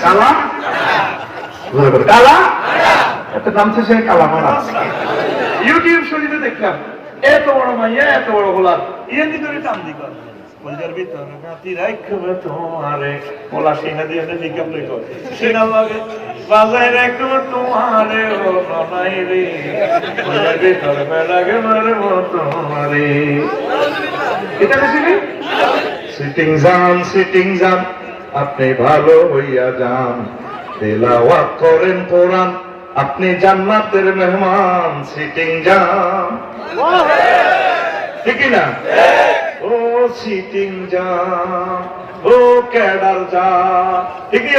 কালা কালা একটা নামছে সে কালা মারা ইউটিউব শরীফে দেখলাম এত বড় মাইয়া এত বড় গোলাপ ইয়ের ভিতরে টান দি কর বলজার ভিতরে নাতি রাখবে তোমারে মোলা সিনা দিয়ে মেকআপ লেখো সিনা লাগে বাজায় রাখবে তোমারে ও নাই রে বলজার ভিতরে লাগে মারে তোমারে এটা বুঝলি সিটিং যান আপনি ভালো হইয়া যান তেলাওয়াত করেন কোরআন আপনি জান্নাতের মেহমান সিটিং যান ঠিক না ও সিটিং যান ও ক্যাডার যান ঠিকই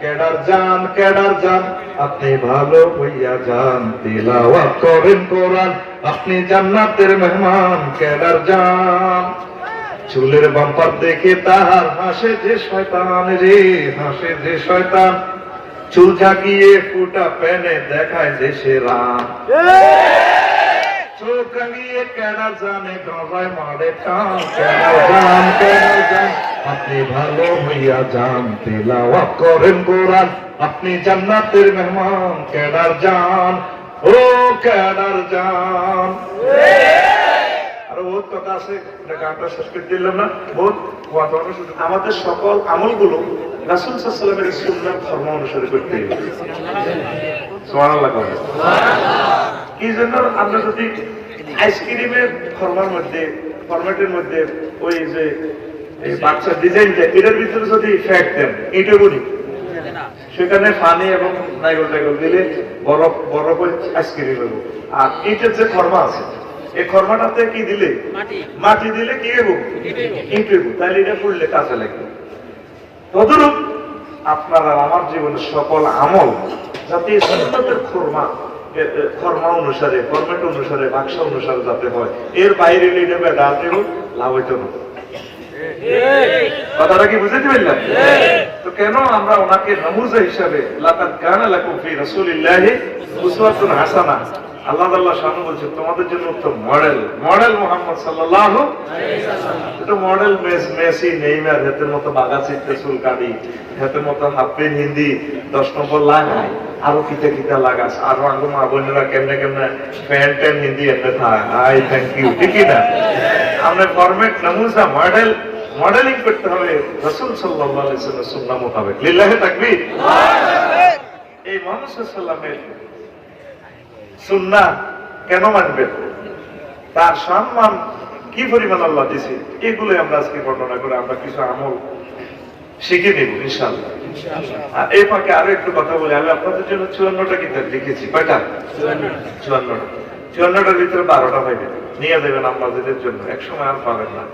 ক্যাডার যান আপনি ভালো হইয়া যান তেলাওয়াত করেন কোরআন আপনি জান্নাতের মেহমান ক্যাডার যান চুলের বাম্পার দেখে তাহার হাসে যে শয়তান রে হাসে যে শয়তান চুল ঝাঁকিয়ে ফুটা প্যানে দেখায় যে সেরা চোখ রাঙিয়ে কেনা জানে গলায় মারে টান কেনা যান আপনি ভালো হইয়া যান তেলাওয়াত করেন কোরআন আপনি জান্নাতের মেহমান কেনার যান ও কেনার যান বহুত কথা আছে গানটা শেষ করে দিলাম না বহুত আমাদের সকল আমলগুলো রাসূল সাল্লাল্লাহু আলাইহি ওয়াসাল্লামের সুন্নাহ ধর্ম অনুসারে করতে হবে সুবহানাল্লাহ কি জন্য আমরা যদি আইসক্রিমের ফরম্যাটের মধ্যে ওই যে বাচ্চার ডিজাইনটা এটার ভিতরে যদি ফ্যাট দেন এটা বলি সেখানে পানি এবং নাইগল দিলে বরফ আইসক্রিম হবে আর এটার যে ফর্মা আছে এই খরমাটাতে কি দিলে মাটি দিলে কি হবো ইট হইব তাহলে এটা করলে কাজে লাগবে তদরূপ আপনার আমার জীবনের সকল আমল যাতে সুন্নতের খরমা অনুসারে ফরম্যাট অনুসারে বাক্সা অনুসারে যাতে হয় এর বাইরে এটা বেদাত এবং লাভ হইতো না কথাটা কি বুঝতে পারলাম তো কেন আমরা ওনাকে নমুজা হিসাবে লাকাদ কানা লাকুম ফি রাসূলিল্লাহি উসওয়াতুন হাসানা আল্লাহ আল্লাহ শানু বলছে তোমাদের জন্য উত্তম মডেল মুহাম্মদ সাল্লাল্লাহু আলাইহি ওয়াসাল্লাম এটা মডেল মেসি নেইমার হেতের মতো বাগা চিত্তে চুল কাটি হেতের মতো হাফেন হিন্দি 10 নম্বর লাগাই আরো কিটা লাগাস আর আঙ্গু মা বোনেরা কেমনে প্যান্ট হিন্দি এমনি থাকে আই থ্যাংক ইউ ঠিক না আমরা ফরম্যাট নমুজা মডেলিং করতে হবে রাসূল সাল্লাল্লাহু আলাইহি ওয়াসাল্লাম সুন্নাহ মোতাবেক লিল্লাহি তাকবীর এই মুহাম্মদ সাল্লাল্লাহু আলাইহি ওয়াসাল্লামের সুন্নাহ কেন মানবেন তার সম্মান কি পরিমাণ আল্লাহ দিয়েছে এগুলো আমরা আজকে বর্ণনা করে আমরা কিছু আমল শিখে নেব ইনশাআল্লাহ আর এই ফাঁকে আরো একটু কথা বলি আমি আপনাদের জন্য 54টা কিতাব লিখেছি কয়টা 54টার ভিতরে 12টা পাইবে নিয়ে দেবেন আপনাদের জন্য একসময় আর পাবেন না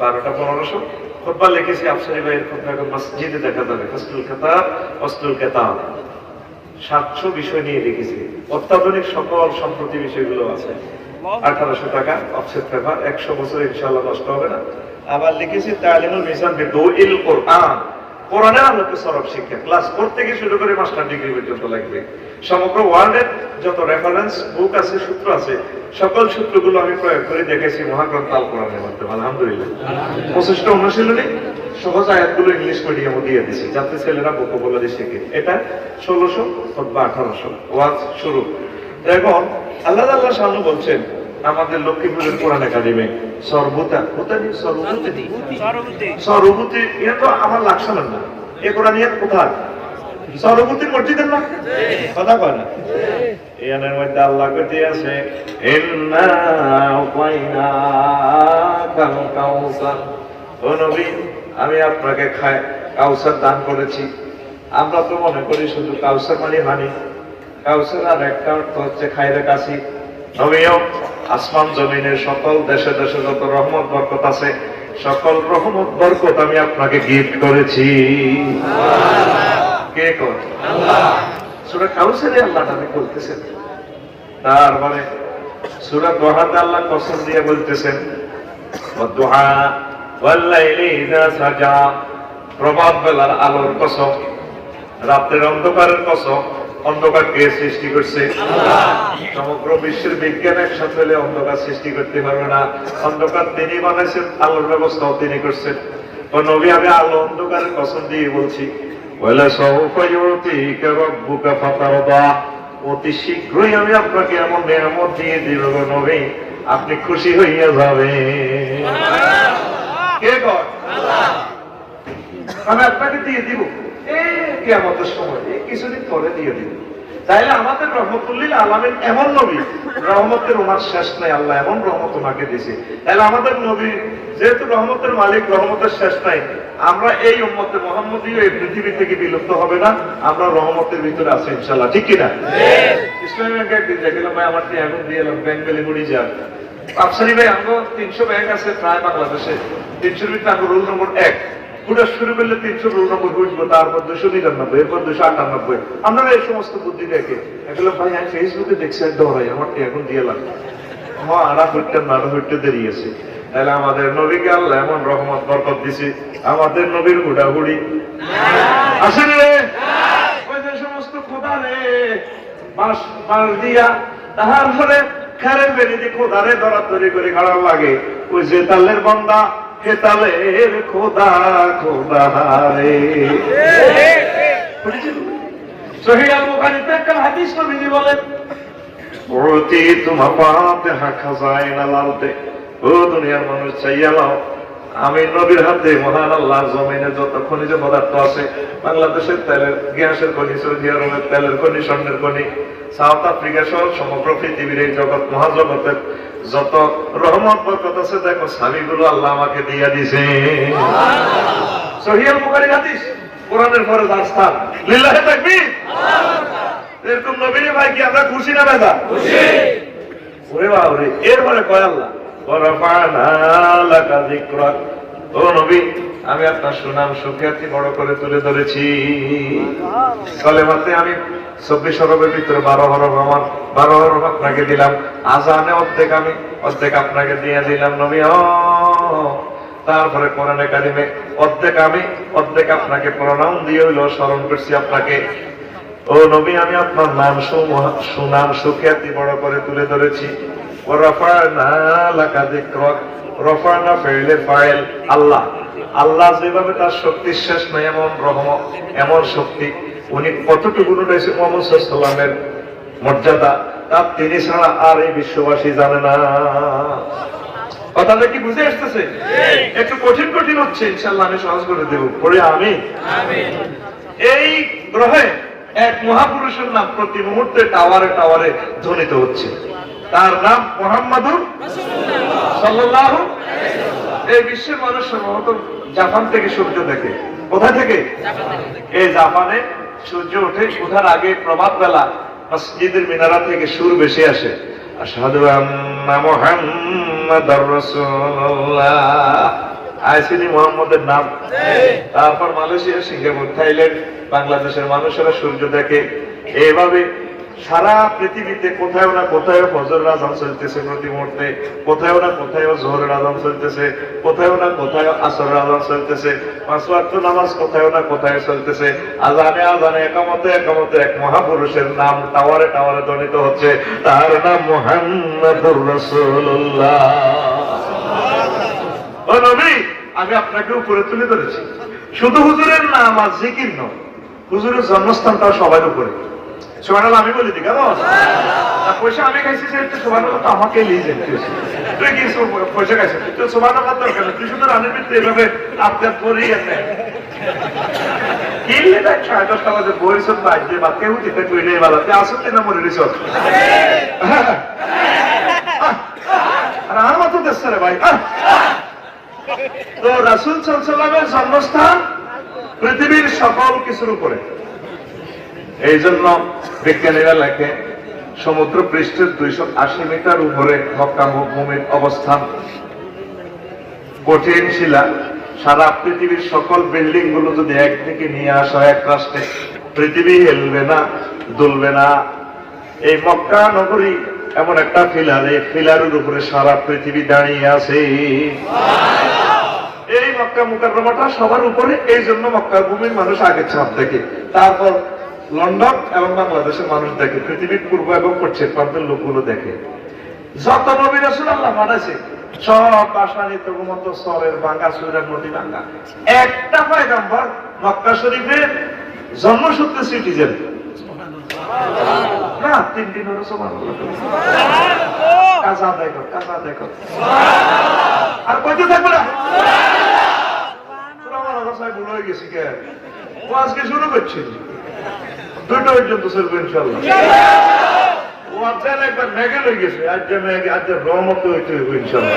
12টা 1500 খুতবা লিখেছি আফসারি ভাইয়ের খুতবা মসজিদে দেখা যাবে ফসলুল কিতাব 700 বিষয় নিয়ে লিখেছি অত্যাধুনিক সকল সম্প্রতি বিষয়গুলো আছে 1800 টাকা অফসেট পেপার 100 বছর ইনশাআল্লাহ নষ্ট হবে না আবার লিখেছি তালিমুল মিজান বিদুইল কোরআন কোরআনের আলোকে সরব শিক্ষা ক্লাস 4 থেকে শুরু করে মাস্টার ডিগ্রি পর্যন্ত লাগবে সমগ্র ওয়ার্ল্ডের যত রেফারেন্স বুক আছে সূত্র আছে সকল সূত্রগুলো আমি প্রয়োগ করে দেখেছি মহাগ্রন্থ আল কোরআনের মাধ্যমে আলহামদুলিল্লাহ 25টা অনুশীলনী সহজ আয়াতগুলো ইংলিশ মিডিয়ামে দিয়ে দিছি যাতে ছেলেরা ভোকাবুলারি শেখে এটা 1600 অথবা 1800 ওয়াজ শুরু এখন আল্লাহ শানু বলছেন আমাদের লক্ষ্মীপুরের কোরআন একাডেমি সরবুতি এটা তো আমার লাগছে না এ কোরআন কোথায় সরবুতির মসজিদের না কথা কয় না এর মধ্যে আল্লাহ কইতে আছে ইন্না উপাইনাকাল কাউসার ও নবী আমি আপনাকে কাউসার দান করেছি আমরা তো মনে করি শুধু কাউসার মানে কাউসার আর একটা অর্থ হচ্ছে খাইরে কাশি নবীও আসমান জমিনের সকল দেশে দেশে যত রহমত বরকত আছে সকল রহমত বরকত আমি আপনাকে গিফট করেছি কে কর আল্লাহ সূরা কাউসারে আল্লাহ নামে বলতেছেন তারপরে সূরা দুহাতে আল্লাহ কসম দিয়ে বলতেছেন ওয়াদুহা ওয়াল্লাইলি ইযা সাজা প্রভাত বেলার আলোর কসম রাতের অন্ধকারের কসম অন্ধকার কে সৃষ্টি করছে আল্লাহ সমগ্র বিশ্বের বিজ্ঞান একসাথে হলে অন্ধকার সৃষ্টি করতে পারবে না অন্ধকার তিনি বানাইছেন আলোর ব্যবস্থাও তিনি করছেন ও নবী আমি আলো অন্ধকারের কসম দিয়ে বলছি ওয়ালাসাউফা ইউতিকা রাব্বুকা ফাতারদা, অতি শীঘ্রই আমি আপনাকে এমন নিয়ামত দিয়ে দিব গো নবী, আপনি খুশি হইয়া যাবেন। কে কয়? আল্লাহ। আমি আপনাকে দিয়ে দিব এই কিয়ামতের সময়, এই কিছুদিন পরে দিয়ে দিব। তাইলে আমাদের রহমতুল্লিল আলামিন এমন নবী, রহমতের ওনার শেষ নাই, আল্লাহ এমন রহমত ওনাকে দিয়েছে। তাহলে আমাদের নবী যেহেতু রহমতের মালিক, রহমতের শেষ নাই, আমরা এই উম্মতে মুহাম্মদীয় এই পৃথিবী থেকে বিলুপ্ত হবে না, আমরা রহমতের ভিতরে আছি ইনশাআল্লাহ, ঠিক কিনা? ইসলামী ব্যাংকে একদিন দেখলাম ভাই, আমার এখন দিয়ে এলাম ব্যাংক বেলে মুড়ি যা আফসারি ভাই, আমার 300 ব্যাংক আছে প্রায় বাংলাদেশে, 300-র ভিতরে আমার রোল নম্বর 1 পুরো শুরু করলে 300 রোল নম্বর বুঝবো, তারপর 299, এরপর 298। আপনারা এই সমস্ত বুদ্ধি দেখে এগুলো ভাই আমি ফেসবুকে দেখছি এক দৌড়াই, আমার এখন দিয়ে লাগবে আমার আড়া হইতে দেরি আছে। তাহলে আমাদের নবীকে আল্লাহ এমন রহমত বরকত দিছে, আমাদের নবীর হুড়াহুড়ি আসেন রে, ওই যে সমস্ত খোদা রে বাঁশ দিয়া তারপরে খারের বেরি দিয়ে খোদারে দরাদরি করে গাড়ার লাগে, ওই যে তালের বন্দা হে তালের খোদা খোদা রে। সহিহ আল বুখারীতে একটা হাদিস নবীজি বলেন, ওতি তোমা ফাতিহা খাজাইনাল আরদে, ও দুনিয়ার মানুষ চাইয়া নাও, আমি নবীর হাতে মহান আল্লাহ জমিনে যত খনিজ পদার্থ আছে, বাংলাদেশের তেলের গ্যাসের খনি, সৌদি আরবের তেলের খনি, স্বর্ণের খনি, সাউথ আফ্রিকা সহ সমগ্র পৃথিবীর এই জগৎ মহাজগতের যত রহমত বরকত আছে, দেখো স্বামীগুলো আল্লাহ আমাকে দিয়া দিছে। সহিহ আল বুখারী হাদিস, কোরআনের পরে যার স্থান, লিল্লাহি তাকবীর। এরকম নবীরে ভাই কি আমরা খুশি না বেজা? খুশি। ওরে বাবা রে, এরপরে কয় আল্লাহ ওয়ারাফা'না লাকা যিকরাক, ও নবী আমি আপনার সুনাম সুখ্যাতি বড় করে তুলে ধরেছি। কলেমাতে আমি 24 হরফের ভিতরে 12 হরফ আমার, 12 হরফ আপনাকে দিলাম, আযানে অর্ধেক আমি, অর্ধেক আপনাকে দিয়ে দিলাম নবী। তারপরে কোরআনে কারিমে অর্ধেক আমি, অর্ধেক আপনাকে প্রণাম দিয়ে হইল স্মরণ করছি আপনাকে। ও নবী আমি আপনার নাম সুনাম সুখ্যাতি বড় করে তুলে ধরেছি। ওয়ারাফা'না লাকা যিকরাক, রাফা'না ফাইলে ফাইল, আল্লাহ, আল্লাহ যেভাবে তার শক্তির শেষ নাই, এমন রহমত এমন শক্তি উনি কতটুকু উঠেছে মুহাম্মদ সাল্লাল্লাহু আলাইহি ওয়াসাল্লামের মর্যাদা, তার তিনি ছাড়া আর এই বিশ্ববাসী জানে না। কথাটা কি বুঝে আসতেছে? একটু কঠিন কঠিন হচ্ছে, ইনশাআল্লাহ আমি সহজ করে দেব, পড়ে আমি। এই গ্রহে এক মহাপুরুষের নাম প্রতি মুহূর্তে টাওয়ারে টাওয়ারে ধ্বনিত হচ্ছে, তার নাম মুহাম্মাদুর রাসূলুল্লাহ সাল্লাল্লাহু আলাইহি ওয়াসাল্লাম। এই বিশ্বের মানুষ সম্ভবত জাপান থেকে সূর্য দেখে। কোথা থেকে? এই জাপানে সূর্য ওঠে, ওঠার আগে প্রভাত বেলা মসজিদের মিনারা থেকে সুর ভেসে আসে, আশহাদু আন্না মুহাম্মাদার রাসূলুল্লাহ, আইসিনি মুহাম্মদের নাম। তারপর মালয়েশিয়া, সিঙ্গাপুর, থাইল্যান্ড, বাংলাদেশের মানুষেরা সূর্য দেখে। এইভাবে সারা পৃথিবীতে কোথাও না কোথাও ফজরের আযান চলতেছে প্রতি মুহূর্তে, কোথাও না কোথাও যোহরের আযান চলতেছে, কোথাও না কোথাও আসরের আযান চলতেছে, 5 ওয়াক্ত নামাজ কোথাও না কোথাও চলতেছে। আযানে আযানে একামতে একামতে এক মহাপুরুষের নাম টাওয়ারে টাওয়ারে ধ্বনিত হচ্ছে, তার নাম মুহাম্মাদুর রাসূলুল্লাহ। ও নবী আমি আপনাকে উপরে তুলে ধরেছি, শুধু হুজুরের নাম আর জিকির নয়, হুজুরের জন্মস্থানটাও সবার উপরে। সুবহানাল্লাহ আমি বলি দি কেমন? পয়সা আমি খাইছি, সুবহানাল্লাহ তো আমাকে লিজে তুই কি পয়সা খাইছিস, তুই তো সুবহানাল্লাহ দরকার নেই, তুই শুধু রানের ভিতরে এভাবে আপডেট করেই আছে কিনলে দেখ 10:30 বাজে বইসব বাজে বা কেউ দিতে কইলে বালাতে আসতে না মরে রিসর্ট আর আমার তো দেশ রে ভাই। তো রাসূল সাল্লাল্লাহু আলাইহি ওয়াসাল্লামের জন্মস্থান পৃথিবীর সকল কিছুর উপরে। এই জন্য বিজ্ঞানীরা লেখে সমুদ্র পৃষ্ঠের 280 মিটার উপরে মক্কা ভূমির অবস্থান। কঠিন শিলা, সারা পৃথিবীর সকল বিল্ডিং গুলো যদি একদিকে নিয়ে আসা এক রাষ্ট্রে, পৃথিবী হেলবে না, দুলবে না। এই মক্কা নগরী এমন একটা ফিলার, এই ফিলারের উপরে সারা পৃথিবী দাঁড়িয়ে আছে। এই মক্কা মুকাররমাটা সবার উপরে, এই জন্য মক্কার ভূমির মানুষ আগে ছাপ দেখে, তারপর লন্ডন এবং বাংলাদেশের মানুষ দেখে, পৃথিবীর পূর্ব এবং পশ্চিম প্রান্তের লোকগুলো দেখে। যত নবী রাসূল আল্লাহ পাঠাইছে সব বাসানি তগুমত স্তরের ভাঙ্গা, সুরের নদী ভাঙ্গা। একটা পয়গম্বর মক্কা শরীফের জন্মসূত্রে সিটিজেন না, 3 হলো সুবহানাল্লাহ। কাজা আদায় কর, কাজা আদায় কর, আর কইতে থাকবে না। আমার অবস্থায় ভুল হয়ে গেছি কে, ও আজকে শুরু করছি 2টা পর্যন্ত চলবে ইনশাআল্লাহ। ও আজকে একবার মেঘে হয়ে গেছে, আজ রহমত হইতে হইব ইনশাআল্লাহ।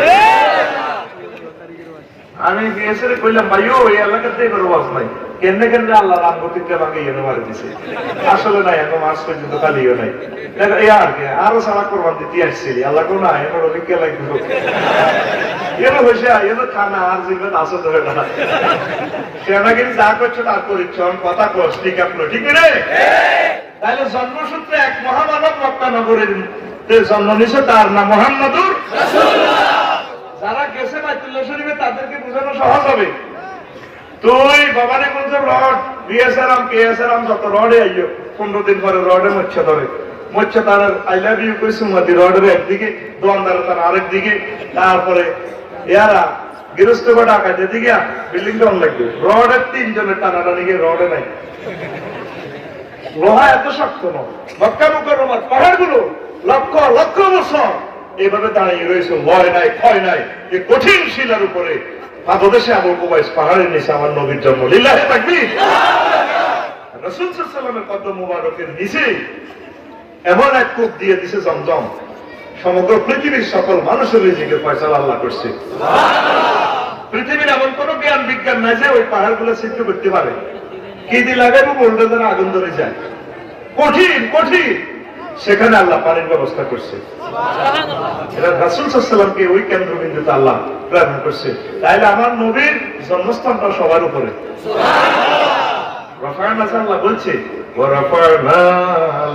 আমি বিএসএর কইলাম ভাইও এই এলাকাতে এবার ওয়াজ নাই, কেন কেন আল্লাহ রাম গতিতে ভাঙে এনে মারি দিছে। আসলে নাই, এখন আজ পর্যন্ত খালিও নাই। দেখো আর কি আরো সারা কোরবান দিতে আসছিলি, আল্লাহ কোন না এবার অভিজ্ঞ লাগবে এর হয়েছে এর খানা আর জীবন আসে ধরে না। সেনাগিরি যা করছো তা করিচ্ছ, কথা কস ঠিক আপনার ঠিক রে। তাহলে জন্মসূত্রে এক মহামানব মক্কা নগরের জন্ম নিছে, তার নাম মুহাম্মদুর রাসূলুল্লাহ। যারা গেছে বাইতুল্লাহ শরীফে তাদেরকে বোঝানো সহজ হবে। তুই বাবানে বলছে রড বিএসআরাম কেএসআরাম যত রডে আইও, 15 দিন পরে রডে মচ্ছা ধরে, মচ্ছা তার আই লাভ ইউ কইছে মদি রডের একদিকে, দোয়ানদার তার আরেক দিকে, তারপরে ইয়ারা গৃহস্থ কটা আকাশে দিকে বিল্ডিং ডাউন লাগবে। রডের 3 জনের টানাটানি গিয়ে রডে নাই। লোহা এত শক্ত নয়। মক্কা মুকাররমার পাহাড়গুলো লক্ষ লক্ষ বছর এভাবে দাঁড়িয়ে রয়েছে, ভয় নাই ক্ষয় নাই। এই কঠিন শিলার উপরে পাদদেশে আবু কুবাইস পাহাড়ের নিচে আমার নবীর জন্ম। লিল্লাহি তাকবীর। রাসূল সাল্লাল্লাহু আলাইহি ওয়াসাল্লামের কদম মুবারকের নিচে এমন এক কূপ দিয়ে দিছে জমজম, সমগ্র পৃথিবীর সকল মানুষের রিজিকের ফয়সালা আল্লাহ করছে। পৃথিবীর এমন কোন জ্ঞান বিজ্ঞান নাই যে ওই পাহাড়গুলো সিদ্ধ করতে পারে। কি দিয়ে লাগাবো বলতে যেন আগুন ধরে যায়, কঠিন কঠিন। সেখানে আল্লাহ পানির ব্যবস্থা করছে। এটা রাসূল সাল্লাল্লাহু আলাইহি ওয়াসাল্লামকে ওই কেন্দ্রবিন্দুতে আল্লাহ প্রেরণ করছে। তাইলে আমার নবীর জন্মস্থানটা সবার উপরে। রাফা'না আল্লাহ বলছে ওয়া রাফা'না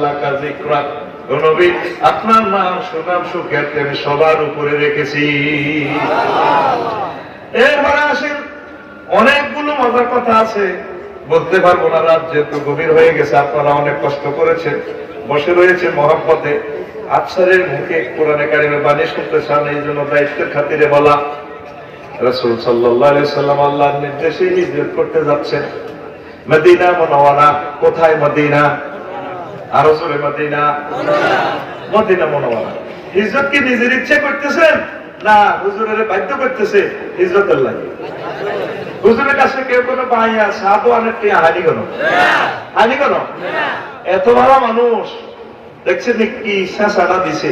লাকা যিকরাক, ও নবী আপনার নাম সুনাম সুখ্যাতি আমি সবার উপরে রেখেছি। এরপরে আসেন, অনেকগুলো মজার কথা আছে, বলতে পারবো না, রাত যেহেতু গভীর হয়ে গেছে, আপনারা অনেক কষ্ট করেছেন, বসে রয়েছে মহব্বতে। আফসারের মুখে কোরআনে কারিমের বাণী শুনতে চান, এই জন্য দায়িত্বের খাতিরে বলা। রাসূল সাল্লাল্লাহু আলাইহি ওয়াসাল্লাম আল্লাহর নির্দেশে হিজরত করতে যাচ্ছেন মদিনা মুনাওয়ারা। কোথায় মদিনা? আরো জোরে মদিনা, মদিনা মুনাওয়ারা। হিজরত কি নিজের ইচ্ছে করতেছেন না হুজুরের বাধ্য করতেছে হিজরতের লাগে? হুজুরের কাছে কেউ কোনো পাইয়া সাধু অনেকটি হানি কেন, হানি কেন? এত ভালো মানুষ দেখছেন কি শেষাটা দিছে।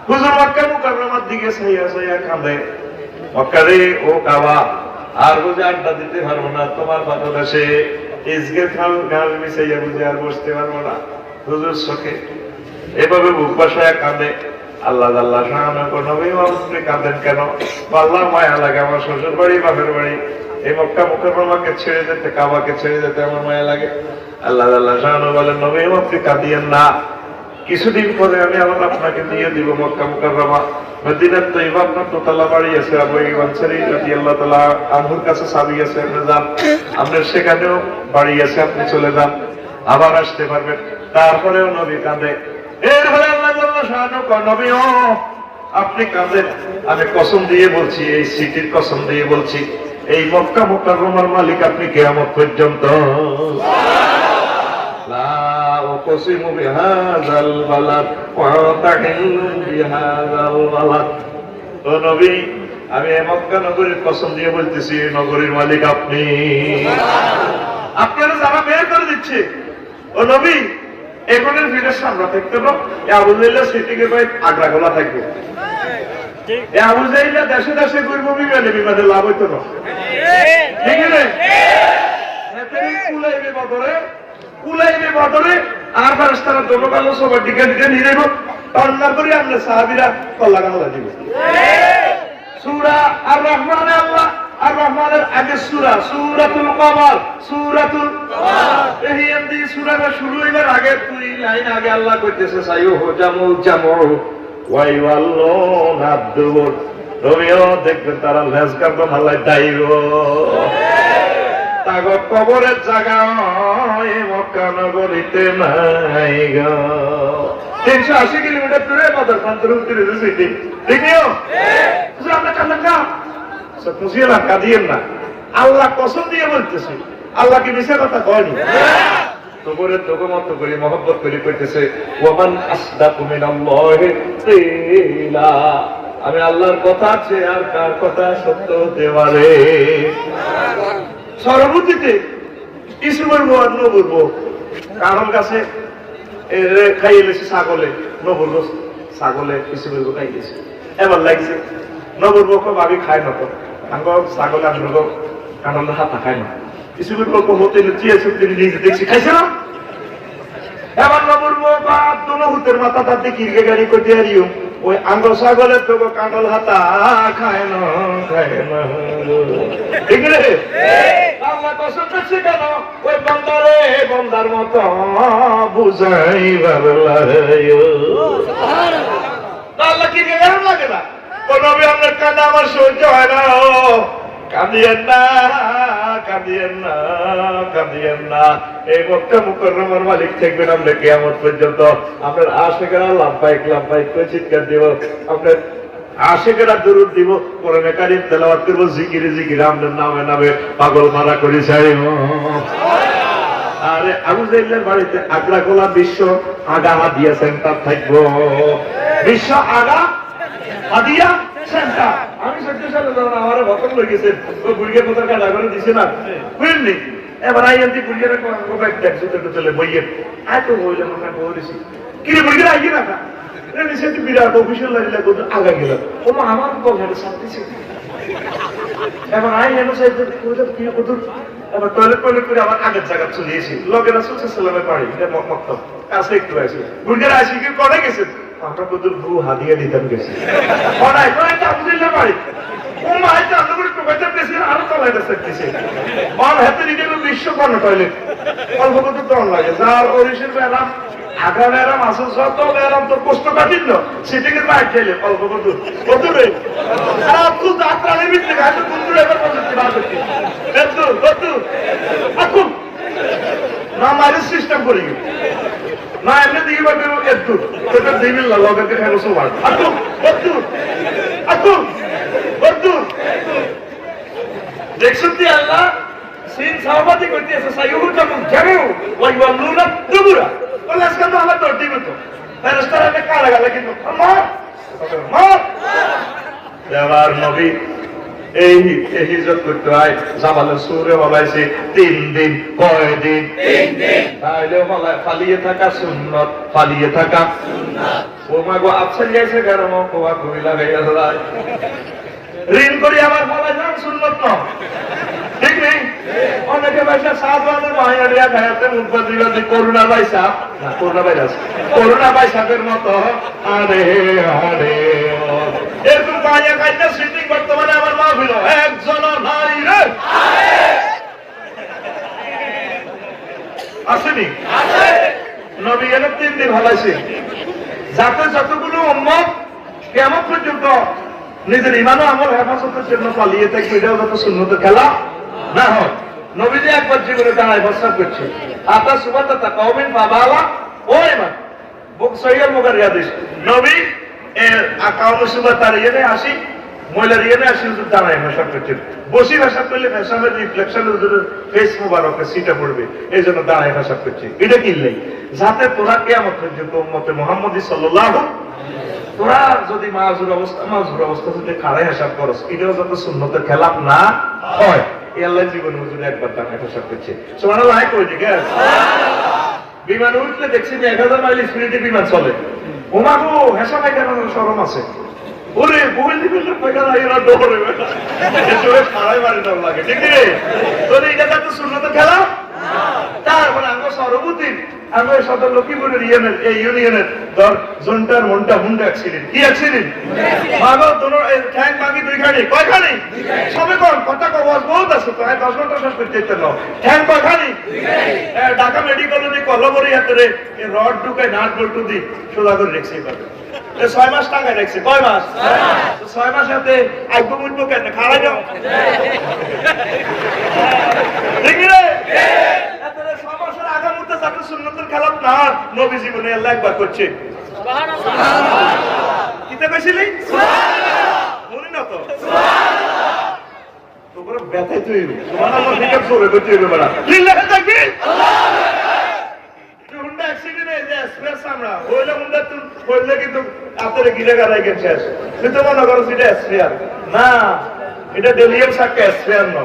হুজুর মক্কা মুকাররমার দিকে চাইয়া চাইয়া কাঁদে, মক্কা রে ও কাবা, আর বুঝে আড্ডা দিতে পারবো না তোমার পাদদেশে, ইজগের খাল গাছ মিশাইয়া বুঝে আর বসতে পারবো না হুজুর চোখে। এভাবে বুক বাসায় কাঁদে। আল্লাহ আল্লাহ নবী আপনি কাঁদেন কেন? আল্লাহ মায়া লাগে, আমার শ্বশুর বাড়ি বাপের বাড়ি এই মক্কা মুকাররমাকে ছেড়ে যেতে, কাবাকে ছেড়ে যেতে আমার মায়া লাগে। আল্লাহ আল্লাহ বলেন নবী আপনি কাঁদিয়েন না, কিছুদিন পরে আমি আবার আপনাকে দিয়ে দিব মক্কা মুকাররমা। মদিনার তৈবা আপনার দোতলা বাড়ি আছে, আবু আইয়ুব আনসারী রাদিয়াল্লাহু তাআলা আনহুর কাছে চাবি আছে, আপনি যান, আপনার সেখানেও বাড়ি আছে, আপনি চলে যান, আবার আসতে পারবেন। তারপরেও নবী কাঁদে। এরপরে আল্লাহ নবী ও আপনি কাঁদেন, আমি কসম দিয়ে বলছি, এই সিটির কসম দিয়ে বলছি, এই মক্কা মুকাররমার মালিক আপনি কিয়ামত পর্যন্ত। লা উকসিমু বিহাযাল বালাদ ওয়া তাহিল্লু বিহাযাল বালাদ। ও নবী আমি এই মক্কা নগরীর কসম দিয়ে বলতেছি, এই নগরীর মালিক আপনি। আপনারা যারা বের করে দিচ্ছে, ও নবী এখনের ভিড়ের সামনে থাকতে না, আবু জাহেল সিটিকে ভাই আগ্রা গোলা থাকবে, আবু জাহেল দেশে দেশে ঘুরবো, বিমানে বিমানে লাভ হইতো না, ঠিক আছে? কুলাইবে বদরে, কুলাইবে বদরে, আর ফারেস্তারা দোনো কালো সবার দিকে দিকে নিয়ে যাবো, তন্নার করে আমরা সাহাবীরা কল্লা গালা দিব। সূরা আর রহমানে আল্লাহ আর রহমানের আগে সূরা সূরাতুল কমর, সূরাতুল কমর এই এমনি সূরাটা শুরু হইবার আগে 2 লাইন আগে আল্লাহ কইতেছে সাইয়ু জামুল জামু ওয়াইওয়াল্লুন আদ-দুবুর। রবিও দেখবেন তারা লেজ গার্দন আল্লাহ দাইরো, তাগো কবরের জায়গা এই মক্কা নগরীতে নাই গো। 380 কিলোমিটার দূরে মাদার ফান্তর উত্তরে সিটি, ঠিক নিও? আমরা কান্না কা সব খুশি না, কাঁদিয়েন না। আল্লাহ কসম দিয়ে বলতেছি আল্লাহ কি মিশা কথা কয়নি? তোমরে তোগমত করে মহব্বত করে কইতেছে ওয়ামান আসদাকু মিনাল্লাহি কিলা, আমি আল্লাহর কথা আছে আর কার কথা সত্য হতে পারে? সর্বভূতিতে কিছু বলবো আর ন বলবো। কারণ কাছে খাইয়ে লেছে ছাগলে, ন বলবো ছাগলে কিছু বলবো খাই গেছে। এবার লাগছে ন বলবো ভাবি খায় না তো আঙ্গ ছাগলে আসবো কারণ হাতা খায় না। কিছু বলবো হতে নিজে দেখছি খাইছে না। এবার ন বলবো বা দুনো হুতের মাথা তার দিকে কিরকে গাড়ি করতে হারিও ওই আঙ্গ ছাগলের তো কাঁঠাল হাতা খায় না, খায় না। ঠিক রে? আল্লাহ কসম করছে কেন? ওই বন্দারে বন্দার মতো বুঝাই ভালো লাগে। আল্লাহ কি গেলাম লাগে না? কোন আপনার কাঁদা আমার সহ্য হয় না। কাঁদিয়েন না, কাঁদিয়েন না, কাঁদিয়েন না। এই মক্কা মুকাররমার মালিক থাকবেন আমরা কিয়ামত পর্যন্ত। আপনার আশিকেরা লাভবাইক লাভবাইক করে চিৎকার দিব, আপনার আশিকেরা দুরূদ দিব, কোরআনে কারীম তেলাওয়াত করব, জিকিরে জিকিরে আপনার নামে নামে পাগল মারা করে ছাড়িব। আরে আবু জাহেলের বাড়িতে আগলা গোলা বিশ্ব আগা হাদিয়া সেন্টার থাকবো। বিশ্ব আগা হাদিয়া সেন্টার। আমি 14 সালে যখন আমার বকল হয়ে গেছে ওই বুড়িকে কোথার কাটা করে দিছে না বুঝলি। এবার আইয়ান্তি বুড়িয়ারে কোবাইক দেখছো তো চলে বইয়ে আয় তো হইল না বলেছি কি রে বুড়িয়া আইয়ে না রে নিচে তুই বিরাট অফিসিয়াল লাগিলা কত আগা গেল ও মা আমার তো ঘরে শান্তিছে। এবার আই এনো সাইড কোথা কি কত এবার টয়লেট করে আবার আগের জায়গা চলে এসেছি লগে রাসূল সাল্লাল্লাহু আলাইহি পারি এটা মক্কা কাছে একটু আছে বুড়িয়া আসি কি করে গেছে আমরা কত ভু হাদিয়া দিতাম গেছি পড়াই তো এটা বুঝলে পারি ও মা এটা আমরা তো কইতে পেছি আর চলাইতে শিখতেছি মান হাতে দিতে বিশ্ব কোন টয়লেট অল্প কত টন লাগে যার ওরিশের ব্যারাম আগা ব্যারাম আসল যত ব্যারাম তো কষ্ট কাটিল সিটিং এর বাইরে খেলে অল্প কত রে আর তুই যাত্রালে বিতে গাছ বন্ধু এবার বলতে পারছিস কত আকু না মাইরে সিস্টেম করি না এমনি দিকে বাকি একটু তোদের দিবিল না লগের খাই বসে মার আকু আকু দেখছেন তুই আল্লাহ সিন সাহাবাতি করতেছে সাইয়ুর কাম জানো ওই ওয়াল্লুনা দুবুরা বলে আজকে তো আল্লাহ তোর দিবে তো ফেরেশতারা কালা গালা কিন্তু মার দেওয়ার নবী এই হিজরত করতে হয় জামালে সুরে বলাইছে 3 দিন কয় দিন 3 দিন তাইলে বলা ফালিয়ে থাকা সুন্নাত ফালিয়ে থাকা সুন্নাত ও মাগো আপসেন গেছে গরম কোয়া কই লাগাইয়া যায় ঋণ করি আমার বলা যান সুন্নাত না ঠিক নেই অনেকে ভাষা সাধারণ মায়ারিয়া খায়াতে মুখবাদী করোনা ভাইসা না করোনা ভাইসাদের মতো আরে আরে এরকম মায়া খাইতে সিটিং বর্তমানে আমার মা হইল একজন নাই রে আসেনি নবী এর 3 দিন হলাইছে যাতে যতগুলো উম্মত কিয়ামত পর্যন্ত নিজের ঈমান ও আমল হেফাজতের জন্য পালিয়ে থাকবে এটাও যত সুন্নতের খেলা না হয়। নবীজি একবার জীবনে দাঁড়ায় প্রস্তাব করছে আপনার সুবাদটা কওমিন বাবালা ও ইমান বুক সহিহ বুখারী হাদিস নবী এর আকাউম সুবাদ তার ইয়েনে আসি মহিলার ইয়েনে আসি হুজুর দাঁড়ায় প্রস্তাব করছেন বসি প্রস্তাব করলে পেশাবের রিফ্লেকশন হুজুরের ফেস মুবারকে সিটা পড়বে এইজন্য দাঁড়ায় প্রস্তাব করছে এটা কিনলেই যাতে তোরা কিয়ামত পর্যন্ত উম্মতে মুহাম্মদী সাল্লাল্লাহু তোরা যদি মাজুর অবস্থা যদি খাড়াই হিসাব করস এটাও যত সুন্নতের খেলাফ না হয় এই আল্লাহ জীবন হুজুর একবার দাঁড়ায় হিসাব করছে সুবহানাল্লাহ কই ঠিক আছে বিমান উঠলে দেখছি যে 1000 মাইল স্পিডে বিমান চলে ওমাগো হিসাব কেন শরম আছে ওরে বই দিবেন না পয়সা এরা ডরে এসবে খাড়াই মারি দাও লাগে ঠিক রে তোর এটা তো সুন্নতের খেলাফ তারপরে আমরা সর্বদিন আমরা সদর লক্ষ্মীপুরের ইউনিয়নের জনটার মনটা মুন্ডা অ্যাক্সিডেন্ট কি অ্যাক্সিডেন্ট মাগো তোর ঠ্যাং ভাঙি 2 খানি কয়খানি সবে কোন কথা কওয়াজ বহুত আছে তো 10 ঘন্টা শেষ করতে দিতে না ঠ্যাং কয়খানি 2 খানি ঢাকা মেডিকেল দি কলবরি হাতে এই রড ঢুকায় নাট বল্টু দি সোজা করে রেখেছে পাবে 6 মাস টাকা রাখছে কয় মাস 6 মাস হাতে আইবো মুটবো কেন খাড়াই দাও ঠিক রে এতরে 6 মাসের আগা মুতে যাতে সুন্নতের খেলাফ না নবী জীবনে আল্লাহ একবার করছে সুবহানাল্লাহ কিতে কইছিলি সুবহানাল্লাহ মনে না তো সুবহানাল্লাহ তো পুরো ব্যথায় তৈরি সুবহানাল্লাহ ঠিক আছে জোরে করতে হবে বড়া লিল্লাহি তাকবীর হুন্ডা অ্যাক্সিডেন্টে যে স্পেস আমরা হইলে হুন্ডা তো হইলে কিন্তু আপনারে গিলে গাড়াই গেছে শেষ কিন্তু মনে করো সেটা স্পেয়ার না এটা ডেলিয়াম সাক্কা স্পেয়ার না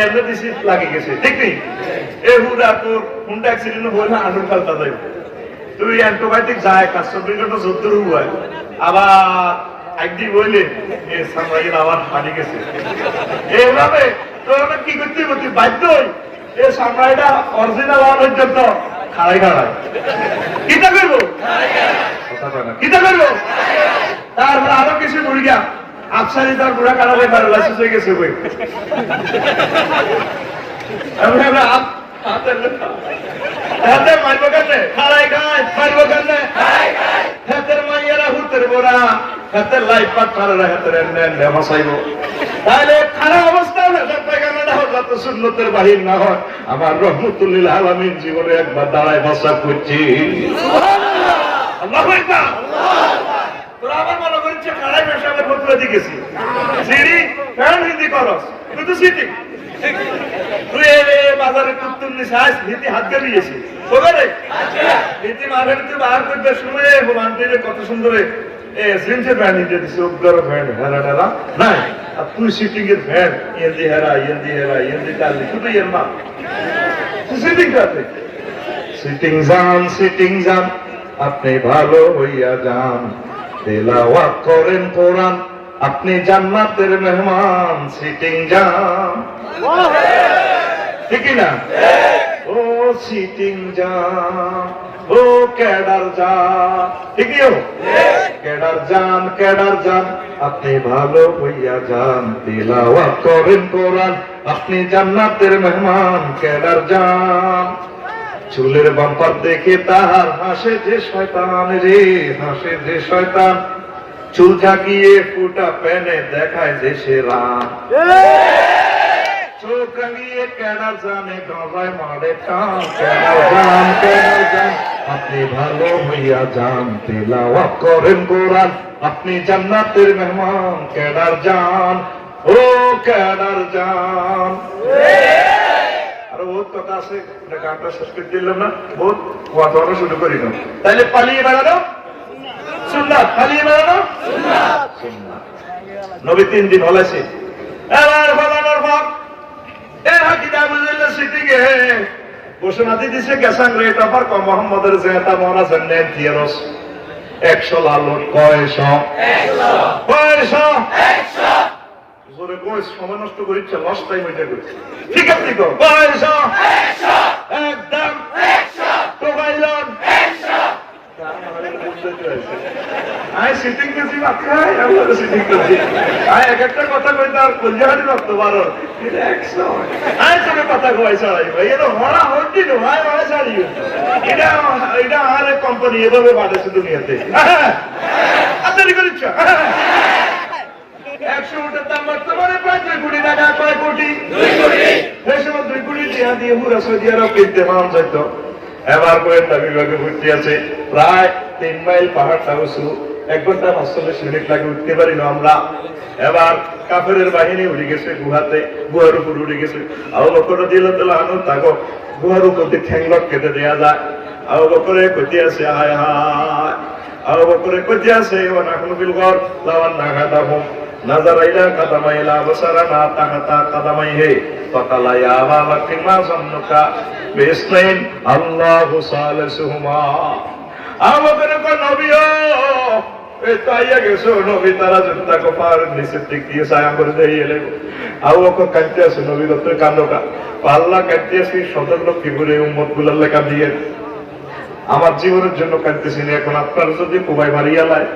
এমনি দিছি লাগে গেছে ঠিক নেই এ হুন্ডা তোর হুন্ডা অ্যাক্সিডেন্ট হইলে আনুর পাল্টা যাবে তুই অ্যান্টিবায়োটিক যায় কাস্টমার ঘন্টা 70 হয় আবার একদিন বললে এ সামরাইল আবার হারিয়ে গেছে এইভাবে তোর কি করতে তুই বাধ্য হই এ সামরাইটা অরিজিনাল হওয়ার পর্যন্ত খাড়াই খাড়াই কিটা করবো কিটা করবো তারপর আরো কিছু ঘুরি গা আফসারি তার বুড়া কাটালে প্যারালাইসিস হয়ে গেছে বই হাতে মারবো কেনে খাড়াই খায় মারবো কেনে হাতের মাইয়ারা হুতের বোরা হাতের লাইফ পাঠারা হাতের এনে হাসাইবো তাহলে খারাপ অবস্থা না পায়খানাটা হলো তো সুন্নতের বাহির না হয় আমার রহমতুল্লিল আলামিন জীবনে একবার দাঁড়ায় বসা করছি সুবহানাল্লাহ আল্লাহু আকবার তোরা আবার মনে করছে খাড়াই পেশাবের ফতোয়া দিয়েছি সিঁড়ি ফ্যান হিন্দি করস কিন্তু সিটি তুই বাজারে কুত্তুম নিছাস নীতি হাত গলিয়েছি ওরে নীতি মারের তুই বাহার করতে শুনে ভগবানটির কত সুন্দর জিন্সের ফ্যান নিতে দিছে উগ্র ফ্যান হেরাটারা নাই আর তুই সিটিং এর ফ্যান ইয়েন্দি হেরা ইয়েন্দি কালি তুই এর মা সিটিং করতে সিটিং যান আপনি ভালো হইয়া যান তেলাওয়াত করেন কোরআন আপনি জান্নাতের মেহমান সিটিং যান ঠিক না ও সিটিং যান ও কেডার যান ঠিকই হো কেডার যান আপনি ভালো হইয়া যান তিলাওয়াত করেন কোরআন আপনি জান্নাতের মেহমান কেডার যান চুলের বাম্পার দেখে তাহার হাসে যে শয়তান রে হাসে যে শয়তান চুল ঝাঁকিয়ে ফুটা প্যানে দেখায় যে সেরা চোখ রাঙিয়ে কেডার জানে গলায় মারে টান কেডার যান আপনি ভালো হইয়া যান তিলাওয়াত করেন কোরআন আপনি জান্নাতের মেহমান কেডার যান ও কেডার যান আরো বহুত কথা আছে গানটা শেষ করে দিলাম না বহুত কথা শুরু করি না তাহলে পালিয়ে বেড়ানো সুন্নাত পালিয়ে বেড়ানো সুন্নাত নবী 3 দিন হলাইছে এবার বানানোর ভাব এরা কিতাবুল্লাহ সিটিকে ঘোষণা দিতেছে গেসাং রেট অফার কম মোহাম্মদের জেতা মরা জান্নাত দিয়ারস 100 লালন কয়শো 100 জোরে কই সময় নষ্ট করিচ্ছে লস টাইম হইতে করছে ঠিক আছে কো কয়শো 100 একদম 100 টোবাইলন 100 আই সিটিং করছি বাচ্চাই আমরা সিটিং করছি আই এক একটা কথা কইতে আর কলজাহারি রাখতে পারো এটা 100 আই তোকে কথা কই ছাড়াই ভাই এটা হড়া হড়ি নো ভাই ভাই ছাড়িও এটা আর কোম্পানি এভাবে বাড়াছে দুনিয়াতে আচ্ছা করিচ্ছ 100 উটের দাম বর্তমানে প্রায় 2 কোটি টাকা কয় কোটি 2 কোটি সেই সময় 2 কোটি টাকা দিয়ে পুরো সৌদি আরব কিনতে পাওয়া যেত এবার গোয়েন্দা বিভাগে ভর্তি আছে প্রায় 3 মাইল পাহাড়টা উঁচু 1 ঘন্টা 45 মিনিট লাগে উঠতে পারি না আমরা এবার কাফেরের বাহিনী উড়ে গেছে গুহার উপর উড়ে গেছে আবু বকর রাদিয়াল্লাহু আনহু তাকে গুহার উপর দিয়ে ঠ্যাংলক কেটে দেয়া যায় আবু বকরে কইতে আছে হায় হায় আবু বকরে কইতে আছে ওয়া নাহনু বিল গর লাওয়ান নাগাদাহুম নাজার ইলা কাদামাইলা বসারানা তাহাতা কাদামাইহে ফাকালা ইয়া আবা বকর মা জান্নুকা বিসনাইন আল্লাহু সালিসুহুমা আবু বকর কো নবীও এ তাইয়া গেছো নবী তারা জনতা কো পার নিচে দিক দিয়ে ছায়া করে দিয়ে এলে আবু বকর কাঁদতে আছে নবী দত্ত কান্দোকা আল্লাহ কাঁদতে আছে সদর লোক কিবরে উম্মত গুলার লেখা দিয়ে আমার জীবনের জন্য কাঁদতেছি না এখন আপনার যদি কুবাই মারিয়া লাই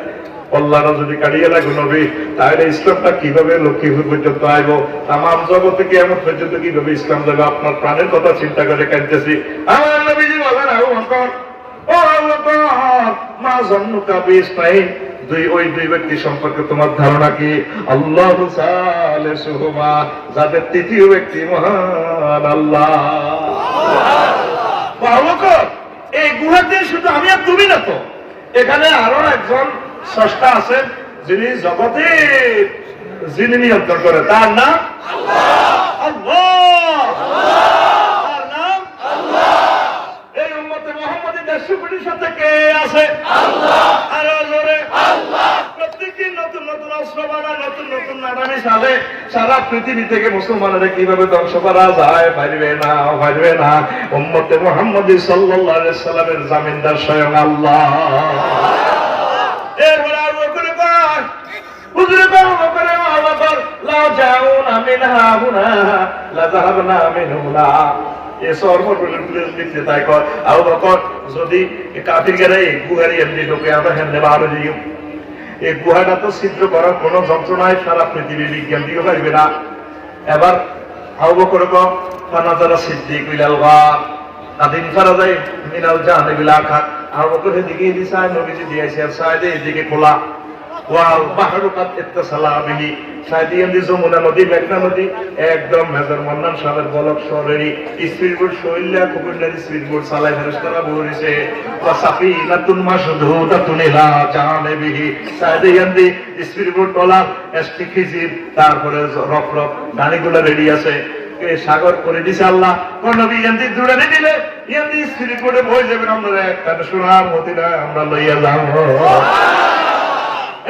আল্লাহরা যদি কাড়িয়ে লাগে নবী তাহলে ইসলামটা কিভাবে লক্ষ্মীপুর পর্যন্ত আইব তাম জগতে কিয়ামত পর্যন্ত কিভাবে ইসলাম যাবে আপনার প্রাণের কথা চিন্তা করে কাঁদতেছি আমার নবীজি বলেন আবু বকর ও আবু বকর মা জান্নুকা বিসনাইন ওই দুই ব্যক্তি সম্পর্কে তোমার ধারণা কি আল্লাহু সালিসুহুমা যাদের তৃতীয় ব্যক্তি মহান আল্লাহ আবু বকর এই গুহাতে শুধু আমি আর তুমি না তো এখানে আরো একজন স্রষ্টা আছেন যিনি জগতে যিনি নিয়ন্ত্রণ করে, তার নাম আল্লাহ। তার নাম আল্লাহ। এই উম্মতে মুহাম্মদী 150 কোটির সাথে কে আছে? আল্লাহ। আরো জোরে আল্লাহ। প্রত্যেকদিন নতুন নতুন অস্ত্র বানায়, নতুন নতুন নানামি সালে সারা পৃথিবী থেকে মুসলমানরা কিভাবে ধ্বংস করা যায়, পারবে না, পারবে না। উম্মতে মুহাম্মদী সাল্লাল্লাহু আলাইহি সাল্লামের জামিনদার স্বয়ং আল্লাহ। এরপরে আবু বকর কয়, হুজুরে আবু বকর লা যাউনা মিন হাহুনা লা যাহাবনা মিন হুনা। এই সর্বপ্রথম লিখতে তাই কয়, আবু বকর যদি কাফিররা এই গুহারি এমনি ঢোকে, আমরা হেন্দে বারো দিই। এই গুহাটা তো ছিদ্র করার কোন যন্ত্র নাই, সারা পৃথিবী বিজ্ঞান দিতে পারবে না। এবার আবু বকর কয়, ফানাজারা সিদ্দিক ইলাল গার আদিন ফারাজাই মিনাল জাহানিবিল আখার। আবু বকর এদিকে দিশায় নবীজি দিয়েছে, আর সাইডে এদিকে খোলা। ওয়াল বাহরু কাদ ইত্তাসালা বিহি, সাইডে এমনি যমুনা নদী, মেঘনা নদী একদম মেজর মন্নান সাহেবের বলক শহরেরই স্পিড বোট শৈল্যা কুকুরনারি স্পিড বোট চালায় ফেরেশতারা বলেছে, ওয়া সাফিনাতুন মাশদুদাতুন ইলা জাহানিবিহি, সাইডে এমনি স্পিড বোট তোলা এসটি খিজির, তারপরে রফ রফ গাড়িগুলো রেডি আছে। সাগর করে দিছে আল্লাহ। কোন নবী এমনি দূরে দিলে এমনি স্পিড বোটে বই যাবেন, আমরা একটা সোনার মতিটা আমরা লইয়া যাব।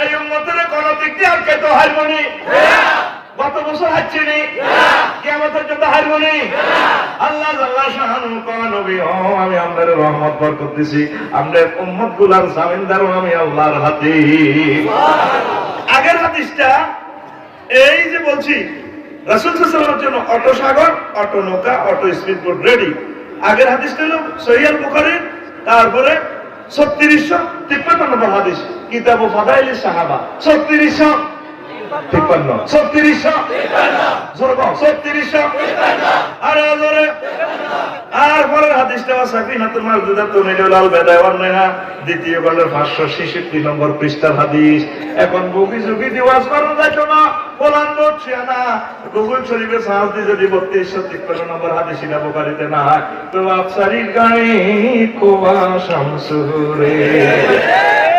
এই উম্মতের কোন দিক দিয়ে আর কে তো হারবনি? গত বছর হারছিনি, কিয়ামতের জন্য হারবনি। আল্লাহ জাল্লা শাহানু কোন নবী, ও আমি আপনাদের রহমত বরকত দিছি, আপনাদের উম্মতগুলার জামিনদারও আমি আল্লাহর হাতে। আগের হাদিসটা এই যে বলছি, রাসূল সাল্লাল্লাহু আলাইহি ওয়াসাল্লামের জন্য অটো সাগর, অটো নৌকা, অটো স্পিড বোট রেডি। আগের হাদিসটা হলো সহিহ আল বুখারী, তারপরে 3653 নম্বর হাদিস, কিতাব ফাদাইলিস সাহাবা 3653 আর জোরে। আর পরের হাদিসটা সাফিনাতুল মারদুদাতুন ইলাল বাদায় ওয়ান নেহা, দ্বিতীয় খণ্ডের 566 নম্বর পৃষ্ঠার হাদিস। এখন বুকি ঝুঁকি দিয়ে ওয়াজ করা যাইতো না, কোরআন বলছে না, গুগল শরীফে সার্চ দিয়ে যদি 3253 নম্বর হাদিস এটা বুখারীতে না হয়, তো আফসারির গায়ে কোয়া শামসুরে।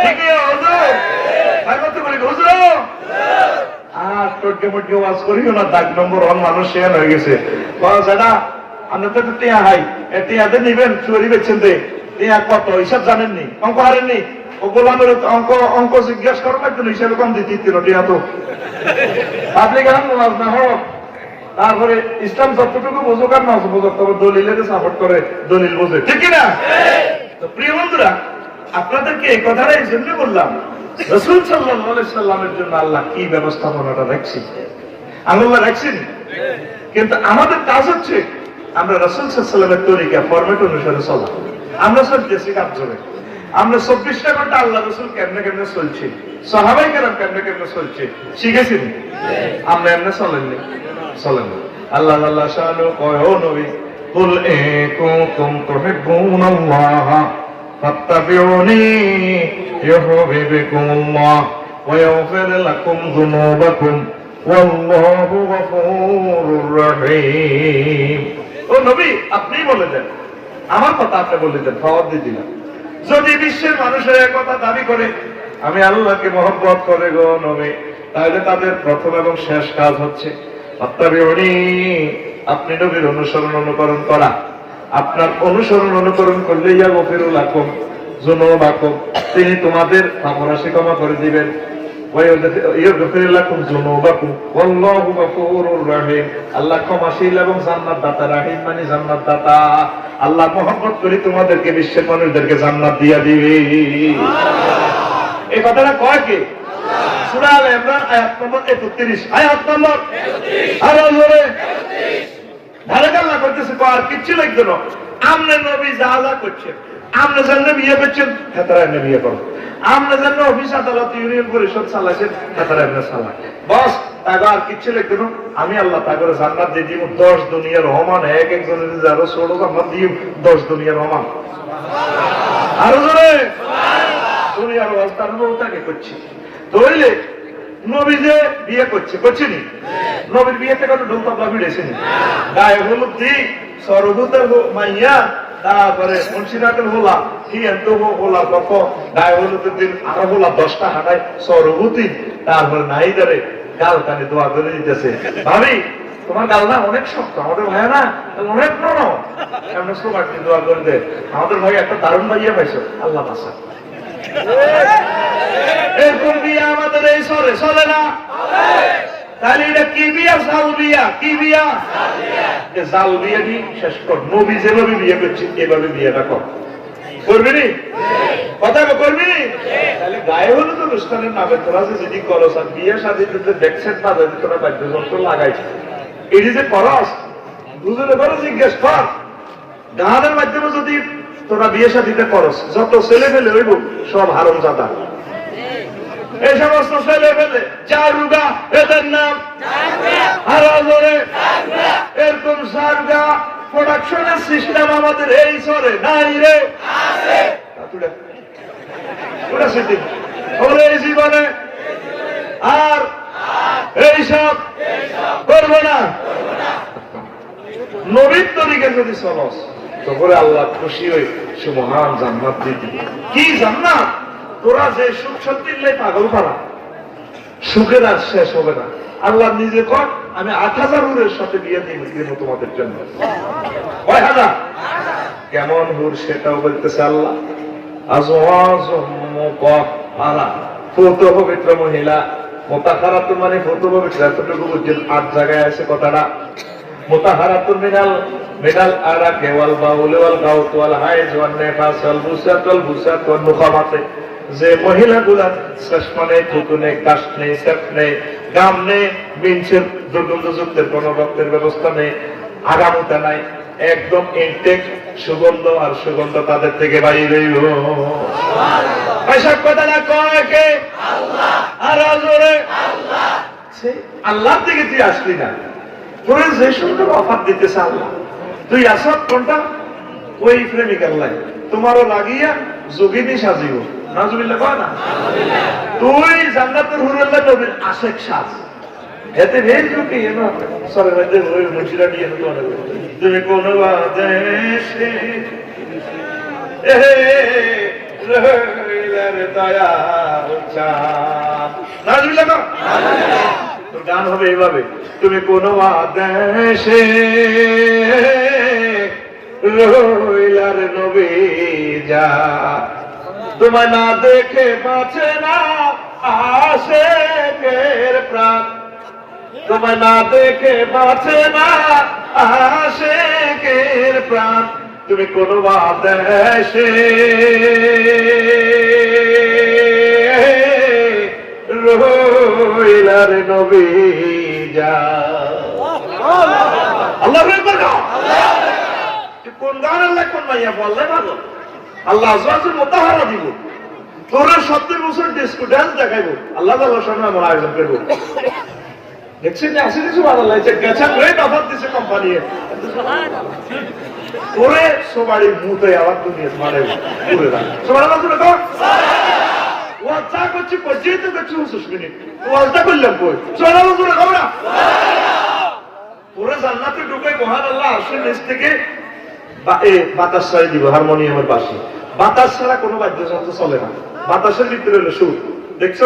ঠিক আছে হুজুর, ভাই কত করে হুজুর আর টটকে মটকে ওয়াজ করিও না, দাগ নম্বর 1 মানুষ শেয়ার হয়ে গেছে। বাস এটা আমরা তো টিয়া হাই, টিয়াতে নিবেন চুরি বেচছেন দে, টিয়া কত হিসাব জানেননি, অঙ্ক হারেননি, ওগুলো আমার অঙ্ক জিজ্ঞাসা করো না, একটু হিসাবে কম দিতে টিয়া তো পাবলিক এখন ওয়াজ না হোক। তারপরে ইসলাম যতটুকু বুঝুক আর না বুঝুক, তবে দলিলের সাপোর্ট করে, দলিল বোঝে, ঠিক কিনা? তো প্রিয় বন্ধুরা, আপনাদেরকে এই কথাটা এই জন্য বললাম, রাসূল সাল্লাল্লাহু আলাইহি সাল্লামের জন্য আল্লাহ কি ব্যবস্থাপনাটা রাখছি, আল্লাহ রাখছেন। কিন্তু আমাদের কাজ হচ্ছে আমরা রাসূল সাল্লাল্লাহু আলাইহি সাল্লামের তরিকা ফরম্যাট অনুসারে চলা। আমরা চলতেছি কাজ করে, আমরা 24টা ঘন্টা আল্লাহ রাসূল কেমনে কেমনে চলছে, সাহাবায়ে কেরাম কেমনে কেমনে চলছে শিখেছি, আমরা এমনি চলেননি, চলেন। আল্লাহ আল্লাহ শানু কয়, ও নবী, কুল ইন কুনতুম তুহিব্বুনাল্লাহ ফাত্তাবিউনি ইউহিব্বুকুমুল্লাহ ওয়া ইয়াগফির লাকুম যুনুবাকুম ওয়াল্লাহু গফুরুর রহিম। ও নবী, আপনি বলে দেন, আমার কথা আপনি বলে দেন, ফওয়াদ দিয়ে দিলাম। যদি বিশ্বের মানুষের এক কথা দাবি করে আমি আল্লাহকে মহব্বত করে গো নবী, তাহলে তাদের প্রথম এবং শেষ কাজ হচ্ছে ফাত্তাবিউনি, আপনি নবীর অনুসরণ অনুকরণ করা। আপনার অনুসরণ অনুকরণ করলে ইয়াগফিরু লাকুম যুনুবাকুম, তিনি তোমাদের পাপরাশি ক্ষমা করে দিবেন। ওয়াইয়াগফিরু লাকুম যুনুবাকুম ওয়াল্লাহু গফুরুর রহিম, আল্লাহ ক্ষমাশীল এবং জান্নাত দাতা। রহিম মানে জান্নাত দাতা। আল্লাহ মহব্বত করে তোমাদেরকে বিশ্বের মানুষদেরকে জান্নাত দিয়া দিবে। এই কথাটা কয় কে? সূরা আলে ইমরান আয়াত নম্বর 31, আয়াত নম্বর 31। আর জোরে 31 ধারে আল্লাহ কইতেছে, আর কিচ্ছু লাগবে না, আমনে নবী যা যা করছেন, আমনে জানলে বিয়ে করছেন, হেতারা এমনি বিয়ে করো, আমনে জানলে অফিস আদালত ইউনিয়ন পরিষদ চালাইছেন, হেতারা এমনি চালায়, বস তাকে আর কিচ্ছু লাগবে না। আমি আল্লাহ তাকে জান্নাত দিয়ে দিব 10 দুনিয়ার রহমান, এক একজনের যারা ষোলো জান্নাত দিব 10 দুনিয়ার রহমান। আরো জোরে দুনিয়ার অবস্থার তাকে করছি। ধরলে নবী যে বিয়ে করছে, করছেনি? নবীর বিয়েতে কোনো ঢোল তবলা ভিড়েছেনি? গায়ে হলুদ দি সরভূতের মাইয়া তারপরে মুন্সিরাটের হোলা কি এত হোলা কত গায়ে হলুদের দিন আরো হোলা 10টা হাঁটায় সরবতী, তারপরে নাই ধরে গাল কানে দোয়া করে দিতেছে, ভাবি তোমার গাল না অনেক শক্ত, আমাদের ভাইয়া না অনেক নরম, এমন সময় দোয়া করে দে, আমাদের ভাই একটা দারুণ ভাইয়া পাইছো, আল্লাহ বাসা। এরকম বিয়া আমাদের এই সরে চলে না। তাহলে এটা কি বিয়া? জাল বিয়া। কি বিয়া? জাল বিয়া কি শেষ কর। নবী যেভাবে বিয়ে করছে এভাবে বিয়েটা কর, করবি নি? কথা করবি নি? তাহলে গায়ে হলুদ অনুষ্ঠানের নামে তোরা যে যদি করস আর বিয়ে শাদী দেখছেন না যদি তোরা বাদ্যযন্ত্র লাগাইছে, এটি যে করস দুজনে করে জিজ্ঞেস কর। গানের মাধ্যমে যদি তোরা বিয়ে শাদীতে করস, যত ছেলে ফেলে হইব সব হারামজাদা। এই সমস্ত ছেলে ফেলে চারুগা, এদের নাম হারাজরে। এরকম সারগা প্রোডাকশনের সিস্টেম আমাদের এই সরে নাই রে, এই জীবনে আর এইসব করবো না। নবীর তরিকে যদি চলস তবে আল্লাহ খুশি হয়ে সে মহান জান্নাত দিতে। কি জান্নাত? তোরা যে সুখ সত্যি পাগল পারা, সুখের আর শেষ হবে না। আল্লাহ নিজে কর আমি 8,000 হুরের সাথে বিয়ে দিব তোমাদের জন্য। 9,000 কেমন হুর সেটাও বলতেছে আল্লাহ। পূত পবিত্র মহিলা, মোতাহারাতুন মানে পূত পবিত্র, এতটুকু বুঝছেন। 8 জায়গায় আছে কথাটা। মোতাহারাতুন মিনাল আরাকে ওয়াল বাউলি ওয়াল গাউত ওয়াল হাইজ ওয়ান নিফাস ওয়াল বুসাত ওয়াল বুসাত ওয়ান মুখামাতে, যে মহিলাগুলা চশমা নেই, থুতু নেই, কাশ নেই, সেফ নেই, গাম নেই, বিনছের দুর্গন্ধযুক্তের কোন রক্তের ব্যবস্থা নেই, আগামতা নাই, একদম ইনটেক সুগন্ধ, আর সুগন্ধ তাদের থেকে বাইরে। এসব কথা না কয় কে? আল্লাহ। আর আজরে আল্লাহ। আল্লাহ থেকে তুই আসলি না, তোর যে সুন্দর অফার দিতেছে আল্লাহ, তুই আসত কোনটা? ওই প্রেমিকার লাই তোমারও লাগিয়া যোগিনী সাজিব। নাজুবিল্লাহ কয় না? তুই জান্নাতের হুরুল্লাহ নবীর আশেক সাজ। এতে ভেজ কি এনো সরে মধ্যে ওই মুশিরা দিয়ে তো অনেক। তুমি কোন দেশে এ রহিলার দয়া উচ্চা। নাজুবিল্লাহ কয়? তো গান হবে এইভাবে, তুমি কোন দেশে রহিলার নবী যা, তোমায় না দেখে বাঁচে না আশেকের প্রাণ, তোমায় না দেখে বাঁচে না আশেকের প্রাণ। তুমি কোন দেশে রহিলার নবী যা। আল্লাহ কোন গান আল্লাহ কোন মাইয়া বললে ভালো। আল্লাহ আজওয়াজের মোতাহারা দিব, তোরা 70 বছর ডিস্কো ডান্স দেখাইব, আল্লাহ তাআলার সামনে আমরা আয়োজন করব। দেখছেন যে আসলে কিছু ভালো লাগছে, গেছে গ্রেট অফার দিছে কোম্পানি, তোরে সবারই মুতে আবার দুনিয়া মারে পুরো না। সুবহানাল্লাহ দেখো ওয়াজা করছি পজিতে দেখছি 20 মিনিট ওয়াজটা করলাম কই। সুবহানাল্লাহ দেখো না পুরো জান্নাতে ঢুকে মহান আল্লাহ আরশের নিচ থেকে বাতাস ছাড়ি দিব, হারমোনিয়ামের পাশে। বাতাস ছাড়া কোনো বাদ্যযন্ত্র চলে না, বাতাসের ভিতরে হলো সুর। দেখছো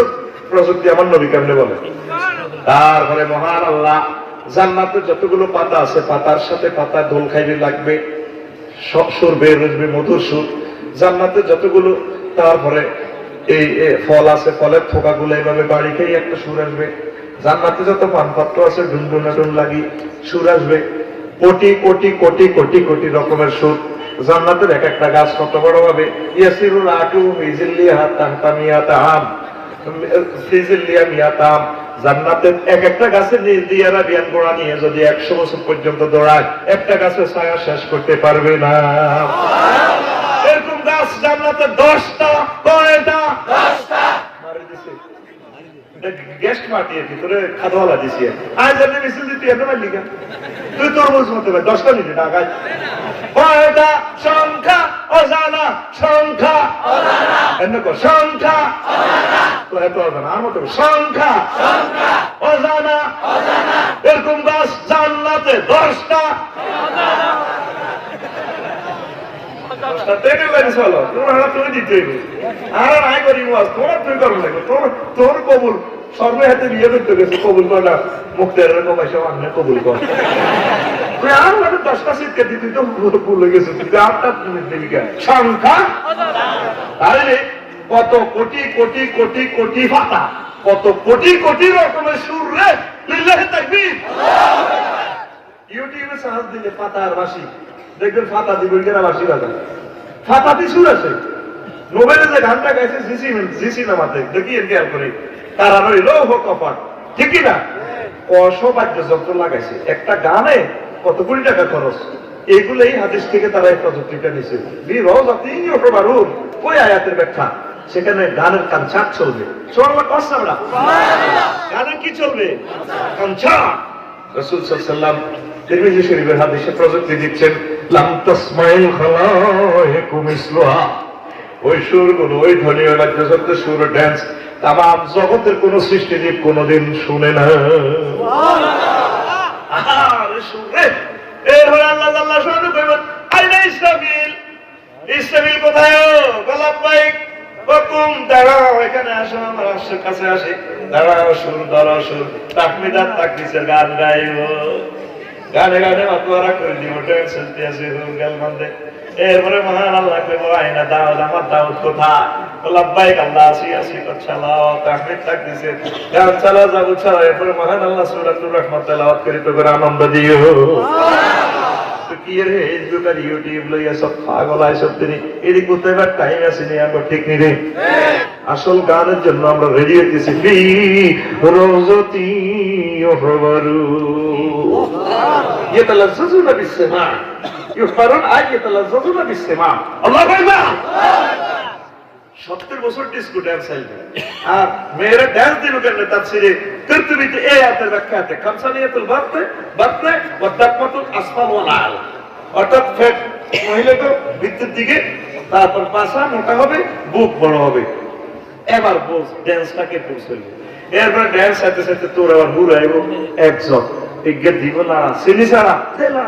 প্রযুক্তি আমার নবী কেমনে বলে। তারপরে মহান আল্লাহ জান্নাতে যতগুলো পাতা আছে পাতার সাথে পাতা দোল খাইতে লাগবে, সব সুর বের আসবে, মধুর সুর জান্নাতে যতগুলো। তারপরে এই ফল আছে, ফলের থোকাগুলো এইভাবে বাড়ি খেয়ে একটা সুর আসবে। জান্নাতে যত পানপত্র আছে ডুনডুনাডুন লাগি সুর আসবে, কোটি কোটি কোটি কোটি কোটি রকমের সুর। জান্নাতের এক একটা গাছ কত বড় হবে। ইয়াসিরুল আটু মিজিল্লিহা তাহতামিয়াত আম, ফিজিল্লিয়া মিয়াত আম। জান্নাতের এক একটা গাছের নিজ দিয়ে বিয়ান গোড়া নিয়ে যদি 100 বছর পর্যন্ত দৌড়ায়, একটা গাছের ছায়া শেষ করতে পারবে না। এরকম গাছ জান্নাতে 10টা। কয়টা? 10টা। মারি দিছে গেস্ট মাটিয়ে ভিতরে খাদওয়ালা দিছি। আজ আমি মিছিল দিতে এত মারলি কেন? তুই তোর বুঝ মতে পার 10টা নিবি না গাছ। কয়টা? সংখ্যা অজানা, সংখ্যা অজানা, এমনি কর সংখ্যা অজানা, তো এত অজানা আর মতো সংখ্যা অজানা অজানা। এরকম গাছ জান্নাতে 10টা। ট্রেনের লাইনে চলো, তোমার তুমি দিতে হইবে। আর আয় করি ওয়াজ, তোমার তুমি করবো লাগবে, তোর কবুল সর্বে হাতে বিয়ে করতে গেছে, কবুল কর না, মুক্তের কমাইছে আন্নে কবুল কর। আর মানে 10টা সিটকে দিতে তো ভুলে গেছে, 8টা দেবিকা সংখ্যা। আরে কত কোটি কোটি কোটি কোটি পাতা, কত কোটি কোটি রকমের সুর রে, লিল্লাহি তাকবীর। ইউটিউবে সার্চ দিলে পাতার বাসি দেখবেন, ফাতা দিবেন কেনা বাসি বাজা, ফাতাতে সুর আছে। নোবেলে যে গানটা গাইছে জিসি নামাতে, দেখি এর খেয়াল করে, তারা রইল কপাট, ঠিক কিনা? কশো বাদ্যযন্ত্র লাগাইছে একটা গানে, কত কোটি টাকা খরচ। এইগুলোই হাদিস থেকে তারা এই প্রযুক্তিটা নিছে। ওই আয়াতের ব্যাখ্যা, সেখানে গানের কনসার্ট চলবে। সুবহানাল্লাহ, কষ্ট আমরা গানের কি চলবে? কনসার্ট। রাসূল সাল্লাল্লাহু আলাইহি ওয়াসাল্লাম তিরমিজি শরীফের হাদিসে প্রযুক্তি দিচ্ছেন, লাম তাসমাইল খালাইকু মিসলুহা। ওই সুরগুলো, ওই ধ্বনি, ওই বাদ্যযন্ত্র, সুর, ড্যান্স তামাম জগতের কোন সৃষ্টিজীব কোনদিন শুনে না। আরে শুনে এরপরে আল্লাহ আল্লাহ শুনে কইবেন, আইনা ইসরাফিল, ইসরাফিল কোথায়? গোলাপ বাইক হুকুম, দাঁড়াও, এখানে আসো, আমার আশ্রয়ের কাছে আসে, দাঁড়াও, সুর ধরো, সুর তাকমিদাত তাকদিসের গান গাইব, গানে গানে মাতোয়ারা করে দিব, ড্যান্স চলতে আছে, হুল গাল বান্ধে। এরপরে মহান আল্লাহ কইব, আইনা দাউদ, আমার দাউদ কোথায়? গোলাপ বাইক, আল্লাহ আসি আসি চালাও, তাকমিদ তাকদিসের গান চালাও, যাবো চালাও। এরপরে মহান আল্লাহ সূরাতুর রহমান তেলাওয়াত করি, তো করে আনন্দ দিও। কি রে ফেসবুক আর ইউটিউব লইয়া সব পাগল আইসব তিনি, এদিক কোথায় এবার টাইম আসেনি, আমরা ঠিক নি রে। আসল গানের জন্য আমরা রেডি হইতেছি। ফি রওজাতি ইউহবারু ইয়াতালাজ্জাজুনা বিসসামা, ইউহবারুন ইয়াতালাজ্জাজুনা বিসসামা। আল্লাহু আকবার। 70 বছর ডিস্কো ড্যান্স চাইবে, আর মেয়েরা ড্যান্স দিল কেন? তাফসীরে কুরতুবীতে এই আয়াতের ব্যাখ্যাতে খামসানিয়াতুল বারতে বারতে ওয়া দাকমাতুল আসফাল ওয়াল আলা, অর্থাৎ ফ্যাট মহিলাকে ভিতরের দিকে, তারপর পাছা মোটা হবে, বুক বড় হবে। এবার বস ড্যান্সটাকে পৌঁছাইবে। এরপরে ড্যান্স সাথে সাথে তোর আবার ঘুরাইব একজন, এগিয়ে দিব না, সিনি ছাড়া না,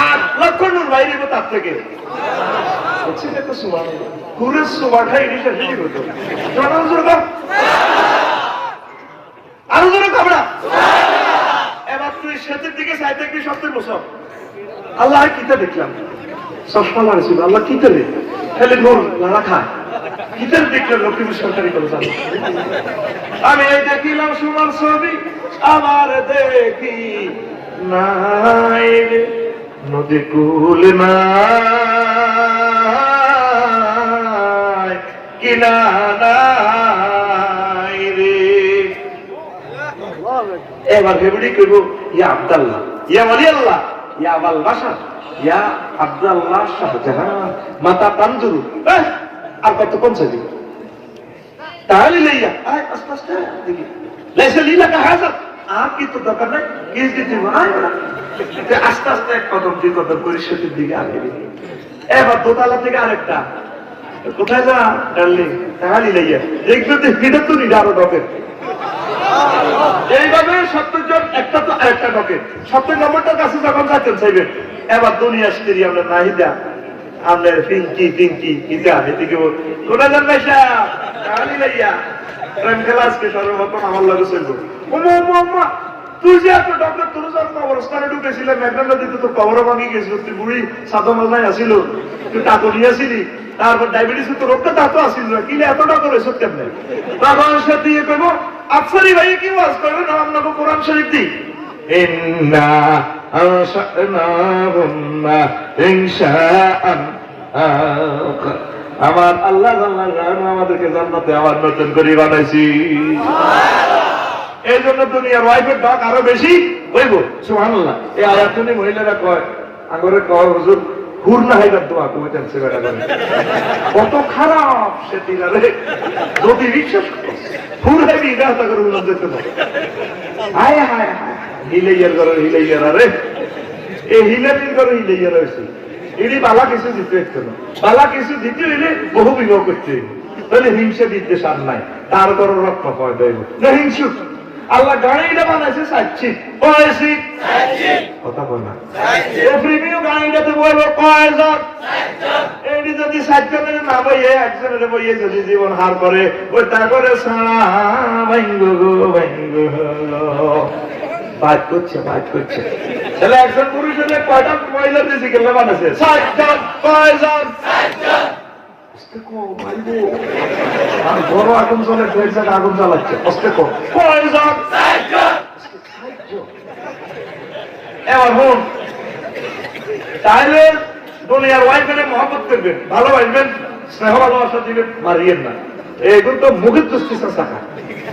আর লক্ষণের বাইরে তার থেকে ঘুরে সোমাটা ইনিশা শেষ হতো। আরো জোরে কামড়া। এবার তুই সেতের দিকে চাই দেখবি 70 বছর। আল্লাহ কিতা দেখলাম, চশমা লাগাইছিল, আল্লাহ কিতা দেখ খেলে গোল লাড়া খায়, কিতার দেখলাম লক্ষ্মীপুর সরকারি কলেজ। আমি এই দেখিলাম সুমার ছবি, আমার দেখি নাই নদী কুল নাই কিনারায় রে। এবার ভেবড়ি করবো, ইয়া আব্দুল্লাহ, ইয়া ওয়ালি আল্লাহ, ইয়া আবাল বাশার, ইয়া আব্দুল্লাহ শাহজাহান মাতা তানজুরু। আর কতক্ষণ চাইবি? তাহলে লইয়া আয় আস্তে আস্তে দেখি লাইসা লীলা কা হাজার, আর কিন্তু দরকার নাই, কিস দিতে আস্তে আস্তে এক কদম দুই কদম করে সেতুর দিকে আগে। এবার দোতলা থেকে আরেকটা, কোথায় যা ডার্লিং? তাহলে লইয়া দেখবে তো এটা তো নিডা আরো ডকের। এইভাবে 70 জন একটা তো আরেকটা ডকের, 70 নম্বরটার কাছে যখন যাচ্ছেন চাইবেন, এবার দুনিয়া স্ত্রী আমরা নাহিদা, আমাদের পিঙ্কি পিঙ্কি কিতা এদিকে কোথায় যান ভাইসা? তাহলে লইয়া প্রেম খেলা আজকে সর্বপ্রথম আমার লাগে চলবো। ওমা তুই যে এত ডক্টর, তোর যখন কবরস্থানে ঢুকেছিলাম, মেঘনা নদীতে তোর কবরও ভাঙি গেছিল, তুই বুড়ি সাদা মালনায় আসিল, তুই টাকা নিয়েছিলি, তারপর ডায়াবেটিস তো রোগটা তাতো আসিল না, কিলে এত ডক্টর এসব কেমনে? তখন সে দিয়ে কইব, আফসারি ভাই কি ওয়াজ করবে না? আপনাকে কোরআন শরীফ দিই, ইন্না আনশানাহুন্না ইনশাআন। আমার আল্লাহ আমাদেরকে জান্নাতে আবার নতুন করে বানাইছি। এই জন্য দুনিয়ার ওয়াইফের ডাক আরো বেশি হইব। সুবহানাল্লাহ। এই আয়াত শুনে মহিলারা কয়, আগরে কয় হুজুর হুর না হাইবার দোয়া কইতেন সে বেটা করে কত খারাপ সে দিলারে, যদি বিশ্বাস করো হুর হাইবি রাস্তা করে উল্লেখ দিতে পারে। হায় হায় হায়, হিলাইয়ার করে হিলাইয়ার, আরে এই হিলাইয়ার করে হিলাইয়ার হয়েছে। এটি বালা কিছু দিতে হইতো না, বালা কিছু দিতে হইলে বহু বিবাহ করতে হইব, তাহলে হিংসা বিদ্বেষ আর নাই, তার বড় রত্ন পাওয়া যাইব না। হিংসুক আল্লাহ গাড়িটা বানাইছে 60 সিট, কয় সিট? কথা বল না। প্রিমিয়াম গাড়িটাতে বলবো কয়জন? এটি যদি 60 জনের না বইয়ে একজনের বইয়ে যদি জীবন হার করে, ওই তা করে সারা ভাঙ্গো গো ভাঙ্গো বাদ করছে। তাহলে একজন পুরুষ হলে কয়টা মহিলা ফিজিক্যাল বানাইছে? 60 জন। কয়জন? 60 জন। বড় আগুন চলে, আগুন জ্বালাচ্ছে। কয়জন? 60 জন। এবার হুন, তাহলে দুনিয়ার ওয়াইফের মহব্বত করবেন, ভালোবাসবেন, স্নেহ ভালোবাসা দিবেন, মারিয়েন না। এগুলো তো মুখের দৃষ্টি শাখা।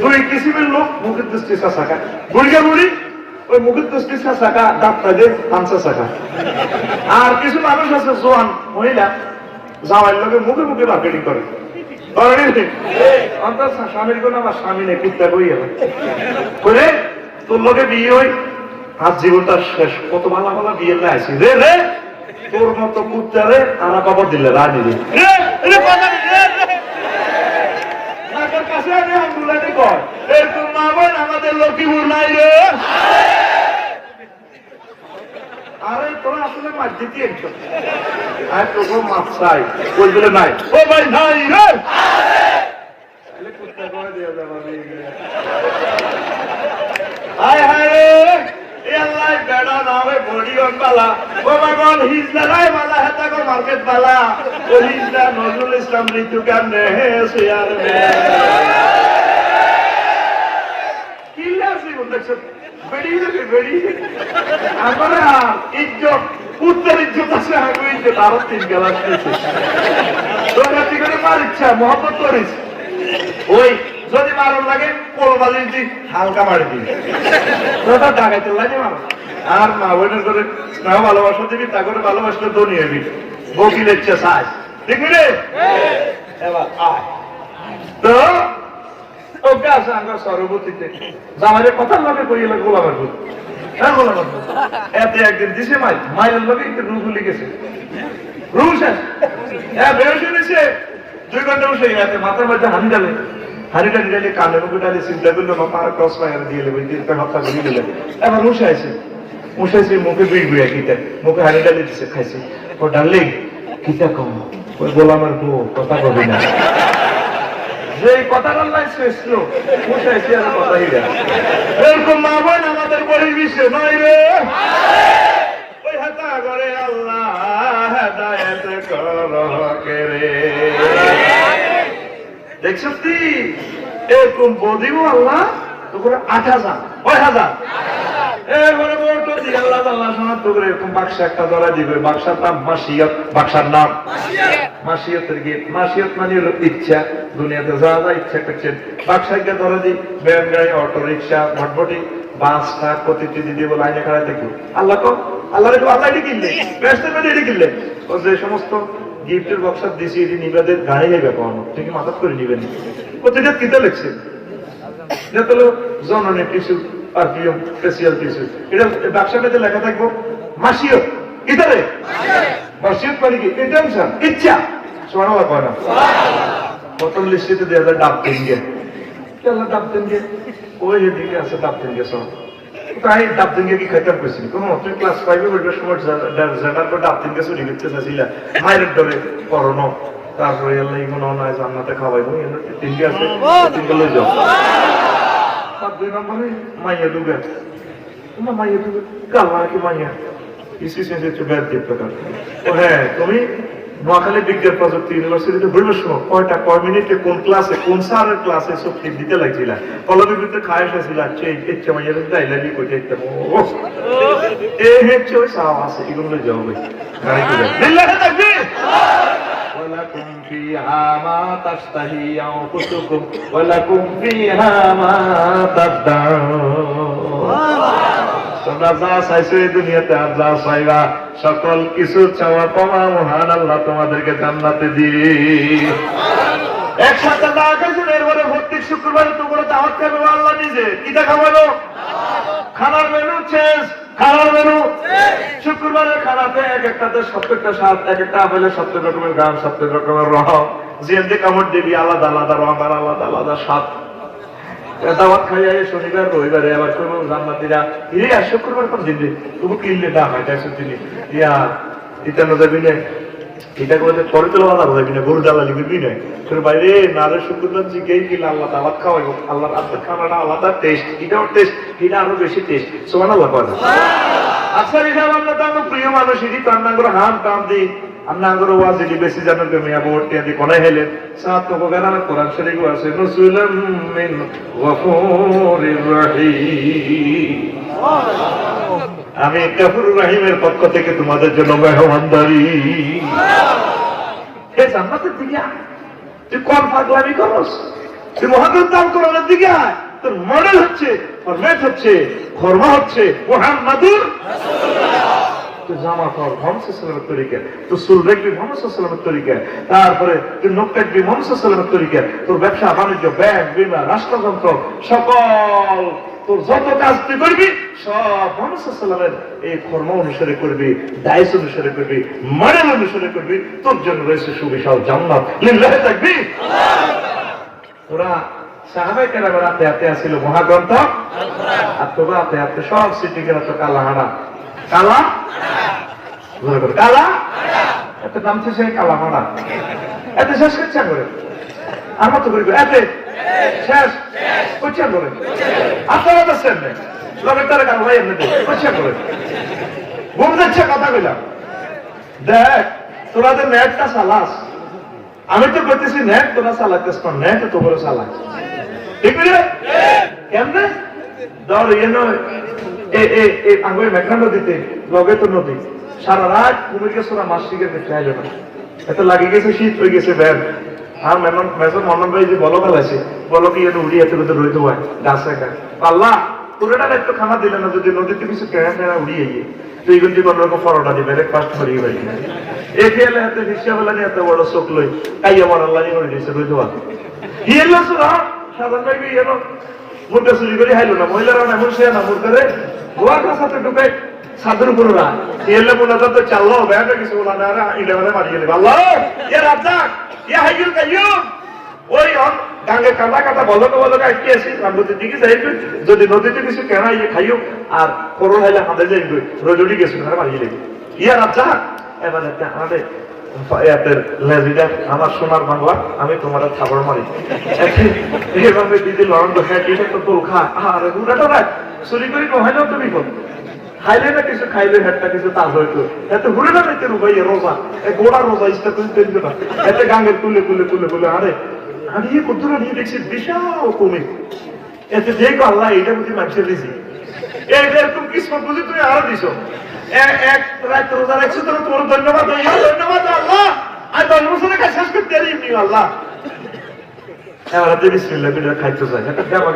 দুই কিসিমের লোক মুখের দৃষ্টি শাখা। বুড়িয়া বুড়ি ওই মুখের দৃষ্টি শাখা, ডাক্তারদের হামসা শাখা। আর কিছু মানুষ আছে জোয়ান মহিলা, জামাইয়ের লোকে মুখে মুখে মার্কেটিং করে। স্বামীর কোন আমার স্বামী নেই, কুত্তা কই করে তোর লোকে বিয়ে হই, আর জীবনটা শেষ। কত ভালো ভালো বিয়ে আইসি রে রে, তোর মতো কুত্তারে আনা খবর দিলে রানি রে কাছে এরকম মা বোন আমাদের লক্ষ্মীপুর নাই রে। আরে তোরা আসলে মাছ দিতে আর তোকে মাছ চাই, ওই বলে নাই। ও ভাই নাই রে, কুত্তা করে দিয়ে যাবে। হায় হায় রে, আল্লাহ বেড়া না হয় বডি অন বালা, ও বাগন হিজলা রায় বালা, হেতা কো মার্কেট বালা, ও হিজলা নজরুল ইসলাম ঋতু কান রে সিয়ার মে কিলাসি বলছো বেড়ি আমরা ইজ্জত উত্তর ইজ্জত আছে, আগে ইজ্জত আরো 3 গেলাস খেয়েছে। তোরা কি করে মার ইচ্ছা মহব্বত করিস, ওই যদি মারণ লাগে কোল বালিশ দি হালকা মারি দিই, তোটা ডাকাইতে লাগে মার। আর মা বোনের করে স্নেহ ভালোবাসা দিবি, তা করে ভালোবাসলে ধনী হবি, বকিলের ইচ্ছা চাই, ঠিক রে? এবার আয় তো ওকে আসে আমার সর্বতীতে জামাইয়ের কথার লগে কইলে গোলামের ভূত। হ্যাঁ গোলামের ভূত এতে একদিন দিছে মাইলের লগে একটু রুগুলি গেছে, রুল শেষ। হ্যাঁ বেরোসে নিছে 2 ঘন্টা বসে এতে মাথার মধ্যে হানিটা নিলে কানে মুখে ডালে চিন্তা করলো মা পার ক্রস ফায়ার দিয়ে নেবে, হত্যা করে দিলে। এবার মশাইছে মুখে বিড় বিড়া কিটা, মুখে হানি ডালে দিছে, খাইছে। ও ডাললে কিটা কম, ওই গোলামের বউ কথা কবি না, যে কথা আল্লাহ শ্রেষ্ঠ মশাইছে আর কথা হিরা। এরকম মা বোন আমাদের বহির্বিশ্বে নাই রে। ওই হাতা করে আল্লাহ হেদায়েত করকে রে। দেখছিস তুই এরকম বদিব আল্লাহ তোকে 8000 1000 এরপরে বলতো দি আল্লাহ আল্লাহ শোনার তোকে এরকম বাক্সা একটা ধরা দিবে, বাক্সার নাম মাসিয়ত, বাক্সার নাম মাসিয়তের গীত। মাসিয়ত মানে হলো ইচ্ছা, দুনিয়াতে যা যা ইচ্ছা করছেন বাক্সাকে ধরা দিই। ব্যান গাড়ি, অটো রিক্সা, ভটভটি, বাস ট্রাক প্রতিটি দিদি বলে আইনে খাড়াই দেখো আল্লাহ কম আল্লাহ রেখো, আল্লাহ এটি কিনলে ব্যস্তের মধ্যে এটি কিনলে। ও যে সমস্ত গিফটের বক্সার দিছি এটি নিবাদের গাড়ি যাবে পাওয়ানো, ঠিক মাথাত করে নিবেন। প্রতিটা কিতা লিখছে এটা হলো জননী টিস্যু, পারফিউম, ফেসিয়াল টিস্যু। এটা ব্যবসাটাতে লেখা থাকবো মাসিয়ত। কিতারে মাসিয়ত মানে কি? ইন্টেনশন, ইচ্ছা। সুবহানাল্লাহ কয় না? প্রথম লিস্টিতে দেয়া যায় ডাব তিনগে, ডাব তিনগে ওই এদিকে আছে ডাব তিনগে সব। তাই ডাব তিনগে কি খাইতাম কইছিলি? কোন তুই ক্লাস 5 এ পড়বার সময় জাটার পর ডাব তিনগে চুরি করতে চাইছিলা, মায়ের ডরে করোনা। তারপরে আল্লাহ ইমন নয় জান্নাতে খাওয়াইবো, তিনগে আছে, তিনগে লই যাও। আর 2 নম্বরে মাইয়া ডুবে, তোমার মাইয়া ডুবে কালা কি মাইয়া ইসি সেন্সে চুবের দিয়ে প্রকার। ও হ্যাঁ, তুমি নোয়াখালী বিজ্ঞান প্রযুক্তি ইউনিভার্সিটিতে ঘুরবার সময় কয় মিনিটে কোন ক্লাসে কোন স্যারের ক্লাসে সব দিতে লাগছিল, কলমের ভিতরে খায় এসেছিল। ইচ্ছা মাইয়া ডাইলাবি কইতে একদম এ হচ্ছে ওই সাহাব আছে, এগুলো যাও ভাই গাড়ি করে বিল্লাহ তাকবীর। ওয়ালাকুম ফিহা মা তাশতাহি আনফুসুকুম ওয়ালাকুম ফিহা মা তাদদাউন। তোমরা যা চাইছো এই দুনিয়াতে আর যা চাইবা সকল কিছু চাওয়া পাওয়া মহান আল্লাহ তোমাদেরকে জান্নাতে দিবে। একসাথে দা খাইছেন, এরপরে প্রত্যেক শুক্রবারে তোমরা দাওয়াত খাবে আল্লাহ নিজে। কিটা খাওয়ানো? খানার মেনু চেঞ্জ, খানার মেনু শুক্রবারের খানাতে এক একটাতে 70টা স্বাদ, এক একটা আপেলের 70 রকমের গান, 70 রকমের রং, জিএনডি কামড় দিবি আলাদা আলাদা রং আর আলাদা আলাদা স্বাদ। দাওয়াত খাইয়া শনিবার রবিবারে আবার করবো জান্নাতীরা ইরে আর শুক্রবার কোন দিন তবু কিনলে না হয় একশো দিনে ইয়া ইতানো যাবি না এটা করে পরে তো আলাদা যাবি না গরু জ্বালালি করবি না তোর বাইরে নারে শুক্রবার জিজ্ঞেই কিনা আল্লাহ দাওয়াত খাওয়াইব আল্লাহর আত্মার খানাটা আলাদা টেস্ট এটাও টেস্ট এটা আরো বেশি টেস্ট সোমান আল্লাহ করে আচ্ছা এটা আমরা তো আমার প্রিয় মানুষ এটি তো আমরা করে হাম টান দিই আমরা আগর ওয়াজিলি বেশি জানো তুমি আবার টিয়াদি কোনায় হেলেন সাত তো গানা কোরআন শরীফ আছে নুসুলাম মিন গফুরির রহিম আমি গফুরুর রহিমের পক্ষ থেকে তোমাদের জন্য মেহমানদারি হে জান্নাতের দিকে তুই কোন পাগলামি করস তুই মুহাম্মদ কোরআনের দিকে আয় তোর মডেল হচ্ছে ফরম্যাট হচ্ছে খরমা হচ্ছে মুহাম্মাদুর রাসূলুল্লাহ জামা পর মোহাম্মদ সাল্লাল্লাহু আলাইহি তরিকা তো চুল রাখবি মোহাম্মদ সাল্লাল্লাহু আলাইহি তরিকা তারপরে তুই নখ কাটবি মোহাম্মদ সাল্লাল্লাহু আলাইহি তরিকা তোর ব্যবসা বাণিজ্য ব্যাংক বিমা রাষ্ট্রযন্ত্র সকল তোর যত কাজ তুই করবি সব মোহাম্মদ সাল্লাল্লাহু আলাইহি এই কর্ম অনুসারে করবি দায়িত্ব অনুসারে করবি মডেল অনুসারে করবি তোর জন্য রয়েছে সুবিশাল জান্নাত লিল্লাহি তাকবীর তোরা সাহাবায়ে কেরাম রাতে হাতে আসিল মহাগ্রন্থ আল কোরআন আর তোরা হাতে হাতে সব সিটি গেল তো কালা হাড়া কালা কালা এত নাম শেষে কালা মারা এত শেষ করছে করে আমার তো করবে এতে শেষ করছে করে আপনারা দেখছেন লোকের তারা কারো ভাই এমনি করছে করে ঘুম যাচ্ছে কথা কইলাম দেখ তোরাদের নেটটা চালাস আমি তো করতেছি নেট তোরা চালাইতেছ না নেট তো বলে চালাস ঠিক রে কেমনে ধর আঙ্গুই মেঘনা নদীতে লগে তো নদী সারা রাত ঘুমে গেছে ওরা মাছ শিখে দেখতে আইলো না এত লাগিয়ে গেছে শীত হয়ে গেছে ব্যাগ আর মেজন মন্ডন ভাই যে বলো ফেলাইছে বলো কি উড়ি এত ভিতরে রইতে হয় গাছে পাল্লা পুরোটা একটু খানা দিলে না যদি নদীতে কিছু কেনা কেনা উড়িয়ে গিয়ে তুই কিন্তু কোন রকম ফরোটা দিবে ব্রেকফাস্ট করিয়ে পারি এ খেলে হাতে রিক্সা বেলা নিয়ে এত বড় চোখ লই তাই আমার আল্লাহ করে দিয়েছে রইতে হয় ইয়েলো সাধারণ ভাই এলো মুদ্রা চুরি করে হাইলো না মহিলারা এমন সে না মুখ করে গোয়ার কাছে ঢুকে সাধুর উপরা এলে মনে তো চাল্লো ব্যাটা কিছু বলা না ইলে মানে মারি গেলে আল্লাহ ইয়া রাজ্জাক ইয়া হাইয়ুল কাইয়ুম ওই গাঙ্গে কাটা কাটা বলক বলক আটকে আসি নদীর দিকে যাইবে যদি নদীতে কিছু কেনা ইয়ে খাইও আর করোনা হাইলে হাতে যাইবে রজুড়ি গেছে না মারি গেলে ইয়া রাজ্জাক এবার আমাদের আমার সোনার বাংলা আমি তোমার খাবার মারি এভাবে দিদি লড়ন তো তোল খা আর গুড়াটা রাখ চুরি করি নহাইলেও তুমি কর খাইলে না কিছু খাইলে হেডটা কিছু তাজ হইতো এত ঘুরে না দেখতে রুবাই রোজা গোড়া রোজা ইস্তা তুমি তৈরি না এতে গাঙ্গের তুলে তুলে তুলে তুলে আরে হারিয়ে কতটা নিয়ে দেখছি বিশাল কমে এতে দেখো আল্লাহ এটা বুঝি মানুষের রিজি এইটা এরকম কিসমত বুঝি তুমি আরো দিছো এক রাত রোজা রাখছো তো তোমার ধন্যবাদ ধন্যবাদ আল্লাহ আর 10 বছরের কাজ শেষ করতে পারি আল্লাহ এবার হাতে বিসমিল্লাহ করে খাইতে চাই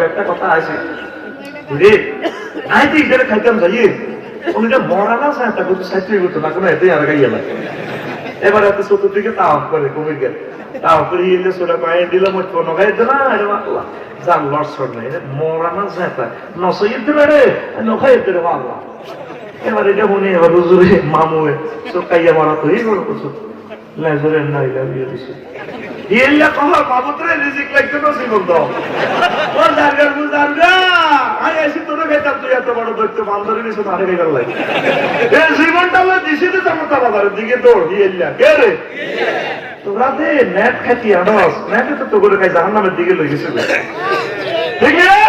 একটা কথা আছে রে আই তুই এটা খাইতাম যাইয়ে ওটা মরা না চায় তা কিন্তু সাইতে করতো না কোনো এতেই আর গাইয়া লাগে এবার এত চতুর্দিকে তাও করে কমে গেল তাও করে ইয়ে সোটা পায়ে দিলাম ওই কোনো গাইতে না আরে আল্লাহ যা লড়ছর নাই মরা না চায় তা নসইতে রে নখাইতে রে আল্লাহ এবার এটা মনে এবার হুজুরে মামুয়ে চোখাইয়া মারা তো এই বড় কিছু লেজরের নাই লাগিয়ে দিছে ইল্লা কহা বাবুতরে রিজিক লাগতে না জীবন দাও ও দারগার বুজারগা আই আসি তোর খাইতাম তুই এত বড় দৈত্য বান্দরে নিছ আরে গেল লাই এই জীবনটা আমি দিছি তো চমৎকার বাজারের দিকে দৌড় ইল্লা কে রে তোরা দে নেট খাতি আনস নেটে তো তোরে খাই জাহান্নামের দিকে লই গেছিল ঠিক আছে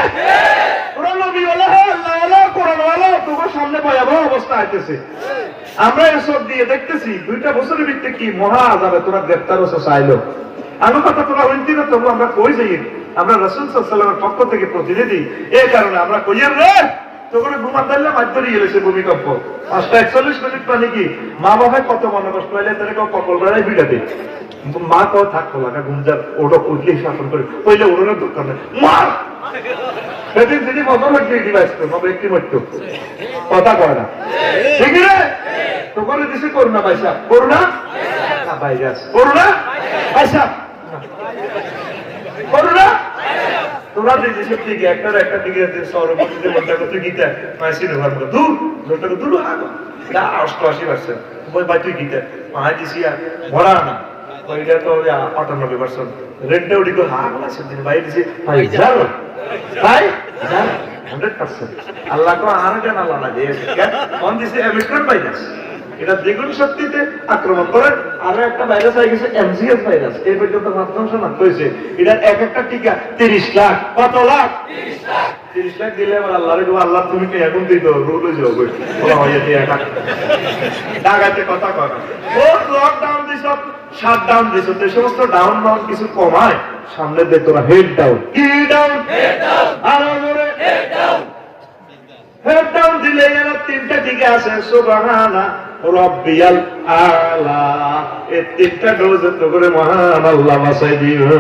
ওরা নবী ওয়ালা আল্লাহ ওয়ালা কোরআন ওয়ালা তোর সামনে ভয়াবহ অবস্থা আইতেছে আমরা এসব দিয়ে দেখতেছি 2টা বছরের ভিতরে কি মহা আযাবে তোরা গ্রেফতার হচ্ছে চাইলো আমি কথা তোরা হইতি না তবু আমরা কই যাই আমরা রাসূল সাল্লাল্লাহু আলাইহি ওয়াসাল্লামের পক্ষ থেকে প্রতিনিধি এই কারণে আমরা কইয়ের রে তোরে ঘুমাতে দিলে মাইতরি গেছে ভূমিকম্প 5:41 মিনিট মানে কি মা বাবা কত মনে কষ্ট হইলে তারে কপাল বেড়াই বিড়াতে মা তো থাকতো লাগা ঘুমজার ওটা উঠলে শাসন করে কইলে ওড়নের দরকার নেই মার সেদিন যদি বদল হচ্ছে ডিভাইস তো সব একটি মরতো কথা কয় না ঠিক রে তো করে দিছে করুণা পয়সা করুণা না ভাইরাস করুণা পয়সা করুণা তোরা দিছে ঠিক একটা দিকে সৌরভতে বলটা কত গীতা মাসি নভার মতো দূর লোটা দূর আগো না 88% বই বাতি গীতা মা দিছি বড়া না ওইটা তো 98% রেডটা উড়ি কো হাগলা সেদিন ভাই দিছে ভাই যাও তাই 100%। আল্লাহ কো আর কেন আল্লাহ না দিয়ে অন দিছে অমিক্রন ভাইরাস, এটা দ্বিগুণ শক্তিতে আক্রমণ করে। আরো একটা ভাইরাস হয়ে গেছে এমজিএস ভাইরাস, এই পর্যন্ত মাধ্যম শনাক্ত হয়েছে। এটা এক একটা টিকা 30 লাখ। কত লাখ? 30 লাখ দিলে আমার আল্লাহর দোয়া, আল্লাহ তুমি কি এখন দিতে রোলে যাও বলা হয় যে একা ডাকাতে কথা কথা ও লকডাউন দিছ, শাটডাউন দিছ, তো সমস্ত ডাউন ডাউন কিছু কমায়, সামনে দে তোরা হেড ডাউন। কি ডাউন? Head down. আরো জোরে হেড ডাউন। হেড ডাউন দিলে এর তিনটা টিকা আছে, সুবহানা রব্বিয়াল আলা। এই তিনটা ডোজ তো করে মহান আল্লাহ বাঁচাই দিবে।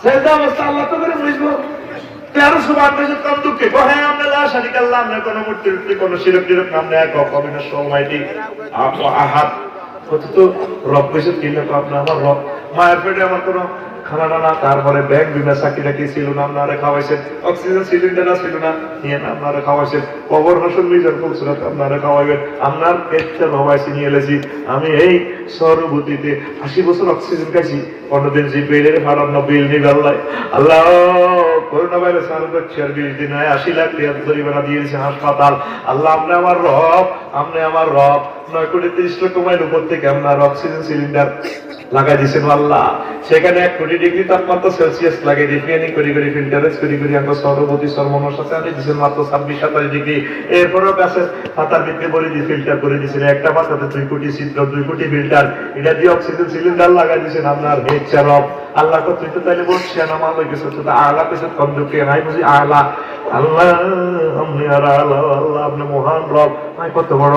সেটা অবস্থা আল্লাহ তো করে বুঝবো। তেরো সুবান বেশি কম দুঃখে কহে আমরা লা শারিকা আল্লাহ, আমরা কোনো মূর্তি কোনো শিরক টিরক নাম নেয় কবিন সময়টি আহাত কত তো রব বেশি কিনলে তো আপনার আমার রব। মায়ের পেটে আমার কোনো খানা টানা, তারপরে ব্যাংক বিমা চাকরি টাকি ছিল না, আপনারা খাওয়াইছেন। অক্সিজেন সিলিন্ডার ছিল না, নিয়ে না আপনারা খাওয়াইছেন। কবর হাসন নিজের ফুলসুরাত আপনারা খাওয়াইবেন। আপনার পেটটা ভাবাইছি নিয়ে এলেছি। আমি এই সরবতীতে 80 বছর অক্সিজেন খাইছি, 15 দিন জি পেলের ভাড়ার না বিল নিবে আল্লাহ। আল্লাহ করোনা ভাইরাস আরো শেয়ার বিল দিন 80 লাখ টাকা জরিমানা দিয়েছে হাসপাতাল। আল্লাহ আপনি আমার রব, আপনি আমার রব। 9 কোটি 30 লক্ষ মাইল উপর থেকে আপনার অক্সিজেন সিলিন্ডার লাগাই দিয়েছেন আল্লাহ। সেখানে 1 কোটি ডিগ্রি তাপমাত্রা সেলসিয়াস লাগিয়ে দিয়ে ফিয়ানিং করি করি ফিল্টারেজ করি করি আমরা সর্বপতি সর্বমনের সাথে আনি দিয়েছেন মাত্র 26-27 ডিগ্রি। এরপরেও কাছে পাতার ভিতরে বলে দিয়ে ফিল্টার করে দিয়েছেন। একটা পাতাতে 2 কোটি ছিদ্র, 2 কোটি ফিল্টার, এটা দিয়ে অক্সিজেন সিলিন্ডার লাগাই দিয়েছেন আপনার হেড চারপ। আল্লাহ কত তুই তো তাইলে বলছেন আমার লোক কিছু তো আলা কিছু কম দুঃখে নাই বুঝি আলা। আল্লাহ আপনি আর আল্লাহ, আল্লাহ আপনি মহান রব। নাই কত বড়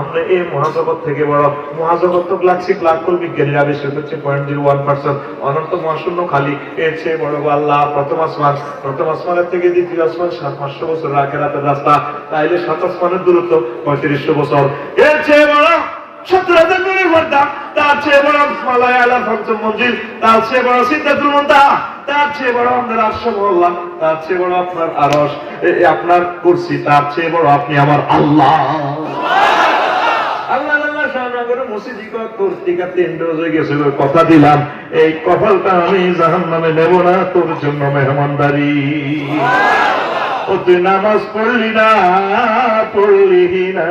আমরা এই মহাজগৎ থেকে বড়। মহাজগৎ তো গ্যালাক্সি ব্ল্যাক হোল বিজ্ঞানীরা আবিষ্কার করছে 0.01%, অনন্ত মহাশূন্য খালি। এর চেয়ে বড় আল্লাহ প্রথম আসমান, প্রথম আসমানের থেকে দ্বিতীয় আসমান 700 বছর আখেরাতের রাস্তা। তাইলে 7 আসমানের দূরত্ব 3500 বছর। এর চেয়ে বড় 70,000 নূরের পর্দা, তার চেয়ে বড় মালায় আলা পঞ্চম মঞ্জিল, তার চেয়ে বড় সিদরাতুল মুনতাহা, তার চেয়ে বড় আমাদের আরশ মহল্লা, তার চেয়ে বড় আপনার আরশ, আপনার কুরসি, তার চেয়ে বড় আপনি আমার আল্লাহ। আল্লাহ আল্লাহ সামনে মসজিদি কর্তৃকা 3 ডোজ হয়ে গেছিল। কথা দিলাম এই কপালটা আমি জাহান্নামে নেব না, তোর জন্য মেহমানদারি। ও তুই নামাজ পড়লি না, পড়লি না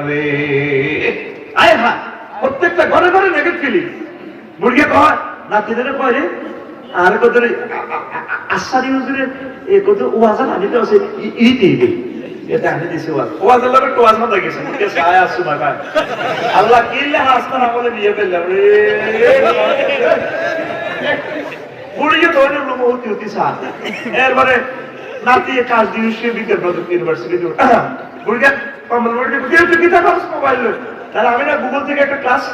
রে। আয় হা প্রত্যেকটা ঘরে ঘরে নেগেট ফিলিং। মুরগি কয় নাতিদের কয় রে, আর কত আশারি হুজুরের এ কত ওয়াজ আনিতে আছে ইতি এটা আনি দিছে ওয়াজ আল্লাহর একটু ওয়াজ মাথা গেছে মুরগি আয় আসু না কায় আল্লাহ কিল্লে হাসনা বলে নিয়ে ফেললাম রে। মুরগি তো অনেক লোক হতি হতি সাথ। এরপরে নাতি কাজ দিয়েছে বিকেল প্রযুক্তি ইউনিভার্সিটিতে। মুরগি কমল মুরগি কি তা করছ মোবাইল? তাহলে আমি না গুগল থেকে একটা ক্লাস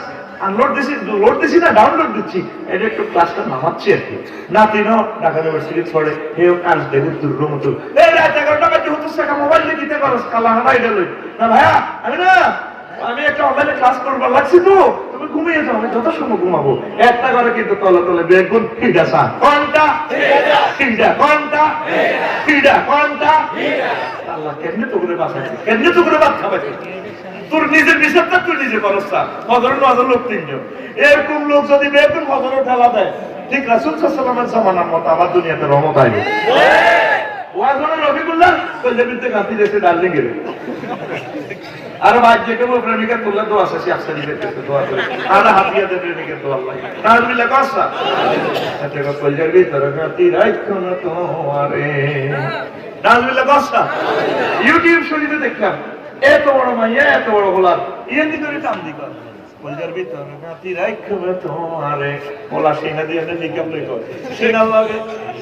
আনলোড দিছি, লোড দিছি না ডাউনলোড দিচ্ছি, এটা একটু ক্লাসটা নামাচ্ছি আর কি। নাতি ন ঢাকা ইউনিভার্সিটি পড়ে, হেও কাজ দেবো তোর রুমতো এই রাত 11টা বাজে হতো টাকা মোবাইল দিয়ে দিতে পারো কালা হানা এটা লই না ভাইয়া। আমি একটা অনলাইনে ক্লাস করবার লাগছি তো, তুমি ঘুমিয়ে যাও, আমি যত সময় ঘুমাবো। একটা করে কিন্তু তলে তলে বেগুন ফিডা সা কোনটা ফিডা কোনটা ফিডা কোনটা। আল্লাহ কেমনে তো করে বাঁচাইছে, কেমনে তো করে ভাত খাবাইছে। তোর নিজের হিসাবটা তুই নিজে করস না। হজরের নজর লোক 3 জন, এরকম লোক যদি বেগুন হজরের ঠেলা দেয়, ঠিক রাসূল সাল্লাল্লাহু আলাইহি ওয়াসাল্লামের মতো আমার দুনিয়াতে রহমত আইবে। ওয়াজনের রফিকুল্লাহ কলজাবিতে গাতি দেশে ডাললে গেলে আর বাজ্যে কেবল প্রেমিকার তোলা দোয়া আছে, সে আফসারি করতে দোয়া করে আর হাতিয়াতে প্রেমিকার দোয়া আল্লাহ তাআলা কসা আচ্ছা কলজার ভিতরে গাতি রাখো না তোমারে নাজবিল্লাহ কসা। ইউটিউব শরীফে দেখলাম এত বড় মাইয়া এত বড় গোলাপ ইয়েন দিকে টান দিক কলজার ভিতরে গাতি রাখো না তোমারে বলা সিনা দিয়ে নিকাম লই কর সিনা লাগে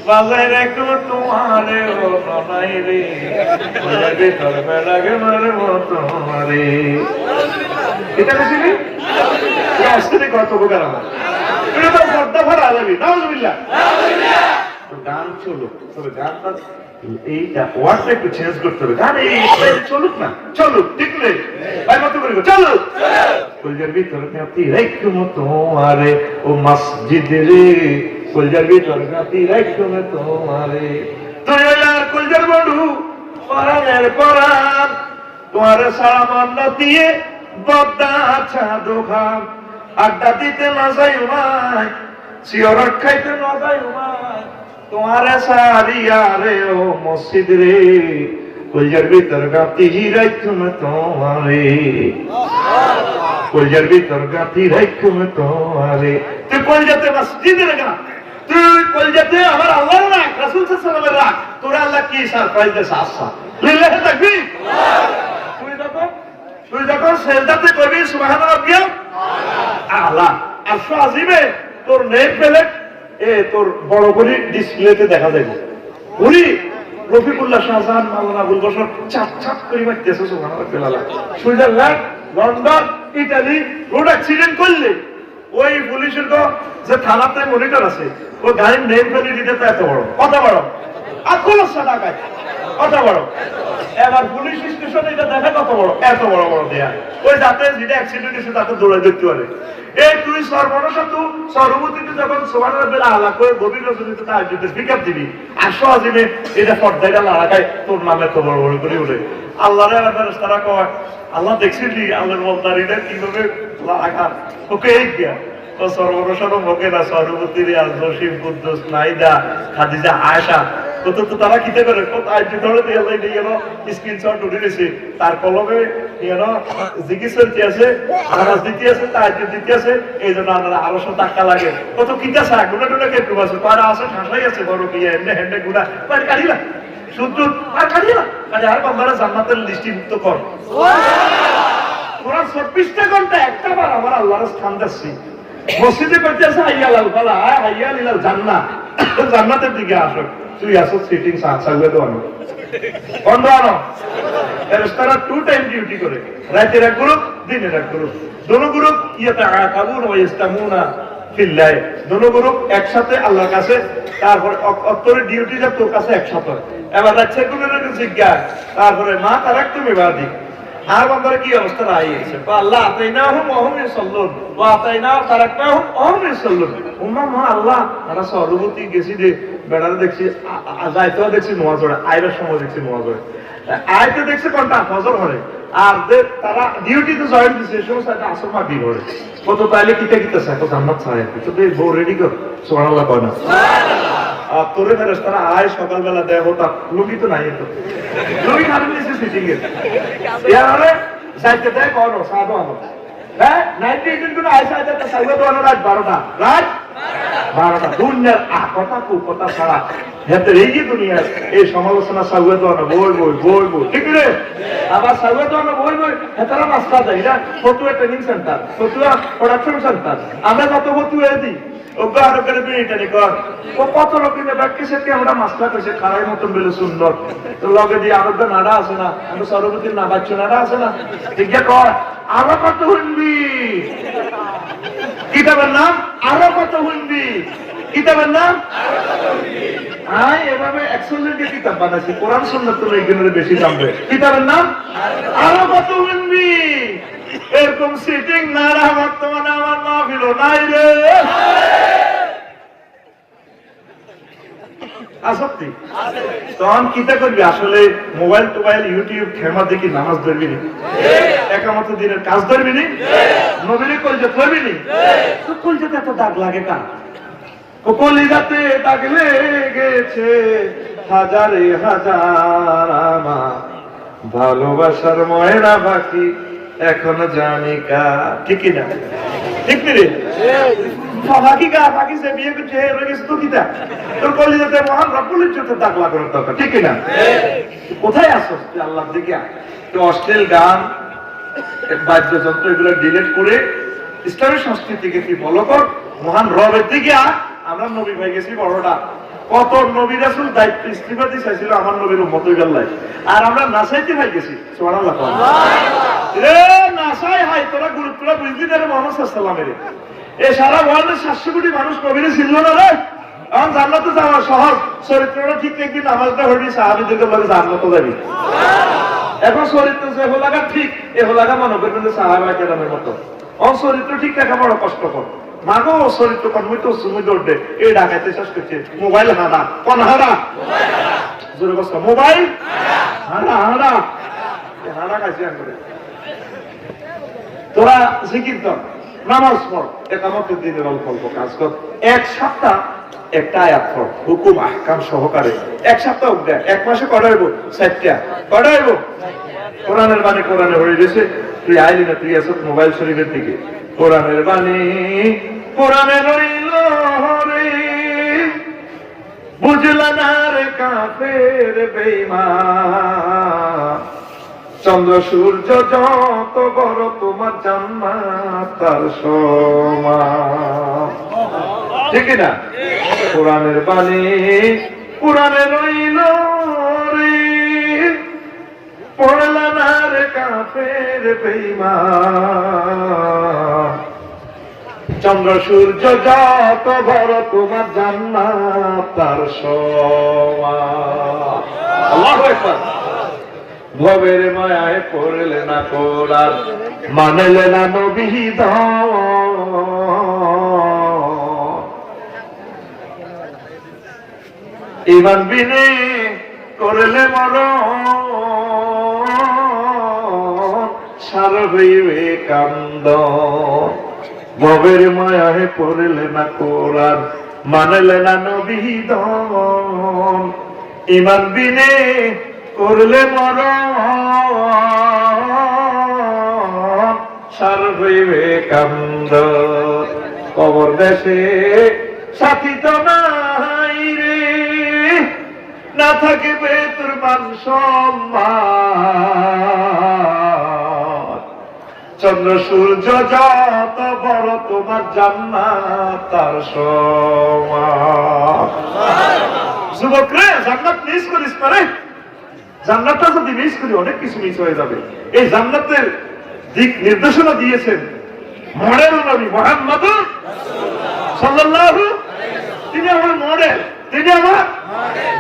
বাজায় রাখো তোমারে ও নাই রে কলজার ভিতরে লাগে মারে তোমারে। এটা বুঝলি এই আসলে কত উপকার আমার এটা তো পর্দা ভরা আলাবি নাউজুবিল্লাহ নাউজুবিল্লাহ। তো গান চলো তবে গানটা এইটা ওয়ার্ডটা একটু চেঞ্জ করতে হবে। গান এই চলুক না, চলুক ঠিক নেই ভাই মতো করে চলো কলজার ভিতরে গাতি রাখো তোমারে ও মসজিদ রে কলজার ভিতরে গাতি রাখো তোমারে। তুই আর কলজার বন্ধু পরাণের পরাণ তোমার সামান্য দিয়ে বদ্দা আচ্ছা দোকান আড্ডা দিতে না যাই উমায় শিওরট খাইতে না যাই উমায় তোমারে সারিয়া রে ও মসজিদ রে কলজার ভিতর গাতি রাখুম তোমারে কলজার ভিতর গাতি রাখুম তোমারে তুই কলজাতে মসজিদে রাখা তুই কলজাতে আমার আল্লাহর রাখ রাসূল সাল্লাল্লাহু আলাইহি ওয়াসাল্লামের রাখ তোরা আল্লাহ কি সারপ্রাইজ দেয় আচ্ছা লিল্লাহি তাকবীর তুই যখন সেজদাতে করবি সুবহান রাব্বিয়াল আলা আরশ আজিমে তোর নেক পেলে তোর বড় করে ডিসপ্লেতে দেখা যাবে উনি রফিকুল্লাহ শাহজাহান মাওলানা আবুল বশর চাপ চাপ করে মারতেছে সুবহানাল্লাহ Switzerland London Italy road accident করলে ওই পুলিশের যে থানাতে মনিটর আছে ও গাড়ির নেম ফেলে দিতে তো এত বড় কত বড় আকল সাদাকায় কত বড় এবার পুলিশ স্টেশনে এটা দেখা কত বড় এত বড় বড় দেয়া ওই যাতে যেটা অ্যাক্সিডেন্ট হয়েছে তাকে দৌড়ে দেখতে পারে এই তুই সর্বনশতু সর্বমতিতে যখন সুবহানাল্লাহ আলা করে গভীর রজনীতে তাহাজ্জুদের পিকআপ দিবি আরশো আজিমে এটা পর্দাটা লাগায় তোর নামে তো বড় বড় করে উঠে আল্লাহরে আবার তারা কয় আল্লাহ দেখছিলি আল্লাহর বলতারিটা কিভাবে লাগা ওকে এই গিয়া ও সর্বনশত মোকে না সর্বমতি রিয়াজ জসিম কুদ্দুস নাইদা খাদিজা আয়েশা কত তো তারা কিতে করে কত আইটি ধরে দিয়ে যাই দিয়ে গেল স্ক্রিনশট উঠে গেছে তার কলমে জিকির চলতে আছে নামাজ দিতে আছে তাহাজ্জুদ দিতে আছে এই জন্য আমরা আরো টাকা লাগে কত কিটা আছে গুণা টুনা কে একটু আছে পারা আছে ঠাসাই আছে বড় কি এমনি হেন্ডে গুণা পারি কাটিলা শুদ্ধ আর কাটিলা কাজে আর বান্দারা জান্নাতের লিস্টিভুক্ত কর ওরা 24টা ঘন্টা একটা বার আমার আল্লাহর স্থান দিচ্ছি মসজিদে করতে আছে হাইয়াল আল ফালা হাইয়াল ইলাল জান্নাহ জান্নাতের দিকে আসো তুই আসো সিটিং সাথে তো আনো বন্ধ আনো ফেরেশতারা 2 টাইম ডিউটি করে রাতের এক গ্রুপ দিনের এক গ্রুপ দুটো গ্রুপ ইয়াতাআকাবুন ওয়া ইস্তামুনা ফিল্লাহ দুটো গ্রুপ একসাথে আল্লাহর কাছে তারপরে অত্তরের ডিউটি যা তোর কাছে একসাথে এবার রাতে কোনের জিজ্ঞাসা তারপরে মা তারাকতুম ইবাদি আর বান্দার কি অবস্থা রাইছে আল্লাহ আতাইনাহুম ওয়া হুম ইসাল্লুন ওয়া আতাইনা তারাকনাহুম ওয়া হুম ইসাল্লুন উম্মাহ মা আল্লাহ তারা সর্বতি গেছি যে বেড়ারে দেখছি যাইতো দেখছি নামাজ পড়ে আইবার সময় দেখছি নামাজ পড়ে আইতে দেখছি কোনটা ফজর পড়ে আর যে তারা ডিউটিতে জয়েন দিছে সেই সময় একটা আসর মাগরিব পড়ে কত তাইলে কিতে কিতে চায় তো জান্নাত চায় তো তুই বউ রেডি কর সুবহানাল্লাহ কয় না সুবহানাল্লাহ তোরে ফেরেশতারা আয় সকালবেলা দেব তা লুকি তো নাই তো লুকি খালি নিছে সিটিং এর ইয়ারে যাইতে দেয় করো সাদো আনো হ্যাঁ 98 দিন আইসা যাতে সাইবা তো আনো রাত 12টা রাত 12টা দুনিয়ার কথা কথা ছাড়া হেতে এই যে দুনিয়ার এই সমালোচনা সাইবা তো আনো বই ঠিক রে আবার সাইবা তো আনো বই হেতারা মাস্টার দেয় না ফটোয়া ট্রেনিং সেন্টার ফটোয়া প্রোডাকশন সেন্টার আমরা যত ফটোয়া দিই ওগো আরো করে বিয়েটা নি কর ও কত লোকের ব্যাখ্যা সে আমরা মাস্টার কইছে খারাই মতন বেলে সুন্দর তো লগে দিয়ে আরো তো নাড়া আছে না আমরা সর্বতির না বাচ্চা নাড়া আছে না ঠিক আছে কর আরো কত শুনবি কিতাবের নাম আরো কত শুনবি কিতাবের নাম আয় এভাবে 100 টি কিতাব বানাইছে কোরআন সুন্নাত তো এইগুলোর বেশি জানবে কিতাবের নাম আরো কত শুনবি এরকম সিটিং নাড়া বর্তমানে আমার মাহফিল নাই রে আসক্তি তখন কিতা করবি আসলে মোবাইল টোবাইল ইউটিউব খেমা দেখি নামাজ ধরবি নি একামত দিনের কাজ ধরবি নি নবীরে কলজা ধরবি নি তো কলজাতে এত দাগ লাগে কার কলিজাতে দাগ লেগেছে হাজারে হাজার আমার ভালোবাসার ময়না বাকি এখনো জানি কা ঠিক না ঠিক রে ফাঁকি গা ফাঁকি সে বিয়ে করছে তো কিতা তোর কলিজাতে মহান রব্বুল ইজ্জতের দাগ লাগানোর দরকার ঠিক না কোথায় আসছ তুই আল্লাহর দিকে তুই অশ্লীল গান বাদ্যযন্ত্র এগুলো ডিলিট করে ইসলামী সংস্কৃতিকে তুই ফলো কর মহান রবের দিকে আমরা নবী ভাই গেছি বড়টা কত নবী রাসূল দায়িত্ব ইস্তিফা দিয়ে চাইছিল আমার নবীর উম্মত হয়ে গেল আর আমরা নাসাইতে ভাই গেছি সুবহানাল্লাহ রে নাসাই হাই তোরা গুরুত্বটা বুঝলি না রে মুহাম্মদ সাল্লাল্লাহু আলাইহি ওয়াসাল্লাম এই সারা ওয়ার্ল্ডে 700 কোটি মানুষ নবীরে ছিল না রে এখন জান্নাতে যাওয়া সহজ চরিত্রটা ঠিক থাকবি নামাজটা হবি সাহাবীদের লগে জান্নাতে যাবি এখন চরিত্র যে হলাগা ঠিক এ হলাগা মনে করবেন যে সাহাবা কেরামের মতো অন চরিত্র ঠিক রাখা বড় কষ্টকর মাগো চরিত্র কর্মই তো সুমি দৌড়ে এই ডাকাইতে শেষ করছে মোবাইল হারা কোন হারা জোরে বস মোবাইল হারা হারা হারা কাছে করে তোরা জিকির কর নামাজ পড় একামতের দিনের অল্প অল্প কাজ কর এক সপ্তাহ একটা আয়াত পড়, হুকুম আহকাম সহকারে। এক সপ্তাহ দেয়, এক মাসে করাইবো 60টা, করাইবো। কোরআনের বাণী কোরআনে হয়ে গেছে, তুই আইলি না, তুই আস মোবাইল শরীফের দিকে। কোরআনের বাণী কোরআনে রইল রে, বুঝলা না রে কাফের বেঈমান। চন্দ্র সূর্য যত বড় তোমার জান্নাত তার সমান। ঠিক না? কোরআনের বাণী কোরআনে রইল রে, পড়লা না রে কাফের বেঈমান। চন্দ্র সূর্য যত বড় তোমার জান্নাত তার সমান। আল্লাহু আকবার। ভবের মায়ায় পড়লে না কোরআন, মানলে না নবী ঈমান বিনে করলে মরণ, সার হইবে কান্দ। ভবের মায়ায় পড়লে না কোরআন, মানলে না নবী ঈমান বিনে করলে মরণ, সার হইবে কান্দ। কবর দেশে সাথী তো নাই রে, না থাকিবে তোর মান সম্মান। চন্দ্র সূর্য যত বড় তোমার জান্নাত তার সমান। যুবক রে, জান্নাত মিস করিস না রে। জান্নাতটা যদি মিস করি অনেক কিছু মিস হয়ে যাবে। এই জান্নাতের দিক নির্দেশনা দিয়েছেন মডেল নবী মুহাম্মদ সাল্লাল্লাহু। তিনি আমার মডেল, তিনি আমার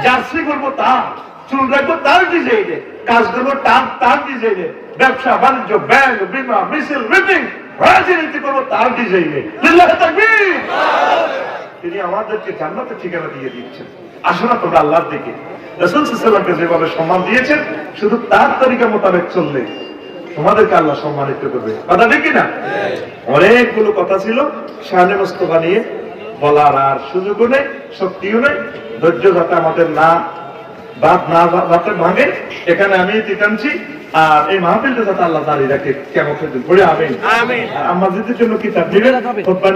জার্সি করবো তার, চুল রাখবো তার ডিজাইনে, কাজ করবো তার ডিজাইনে, ব্যবসা বাণিজ্য, ব্যাংক, বীমা, মিছিল, মিটিং, রাজনীতি করবো তার ডিজাইনে। লিল্লাহি তাকবীর। তিনি আমাদেরকে জান্নাতের ঠিকানা দিয়ে দিচ্ছেন। আসো না তোমরা আল্লাহর দিকে। রাসূল সাল্লাল্লাহু আলাইহি ওয়াসাল্লামকে যেভাবে সম্মান দিয়েছেন, শুধু তার তরিকা মোতাবেক চললে তোমাদেরকে আল্লাহ সম্মানিত করবে। কথা ঠিক না? অনেকগুলো কথা ছিল, শানে মুস্তাফা নিয়ে বলার আর সুযোগও নেই, শক্তিও নেই। ধৈর্য যাতে আমাদের না যাতে ভাঙে, এখানে আমি টানছি। আর এই মাহফিলটা যাতে আল্লাহ দাঁড়িয়ে রাখে কিয়ামতের দিন। পড়ে আমিন। আমিন। আর আমাদের জন্য কিতাব দিবেন, খুতবা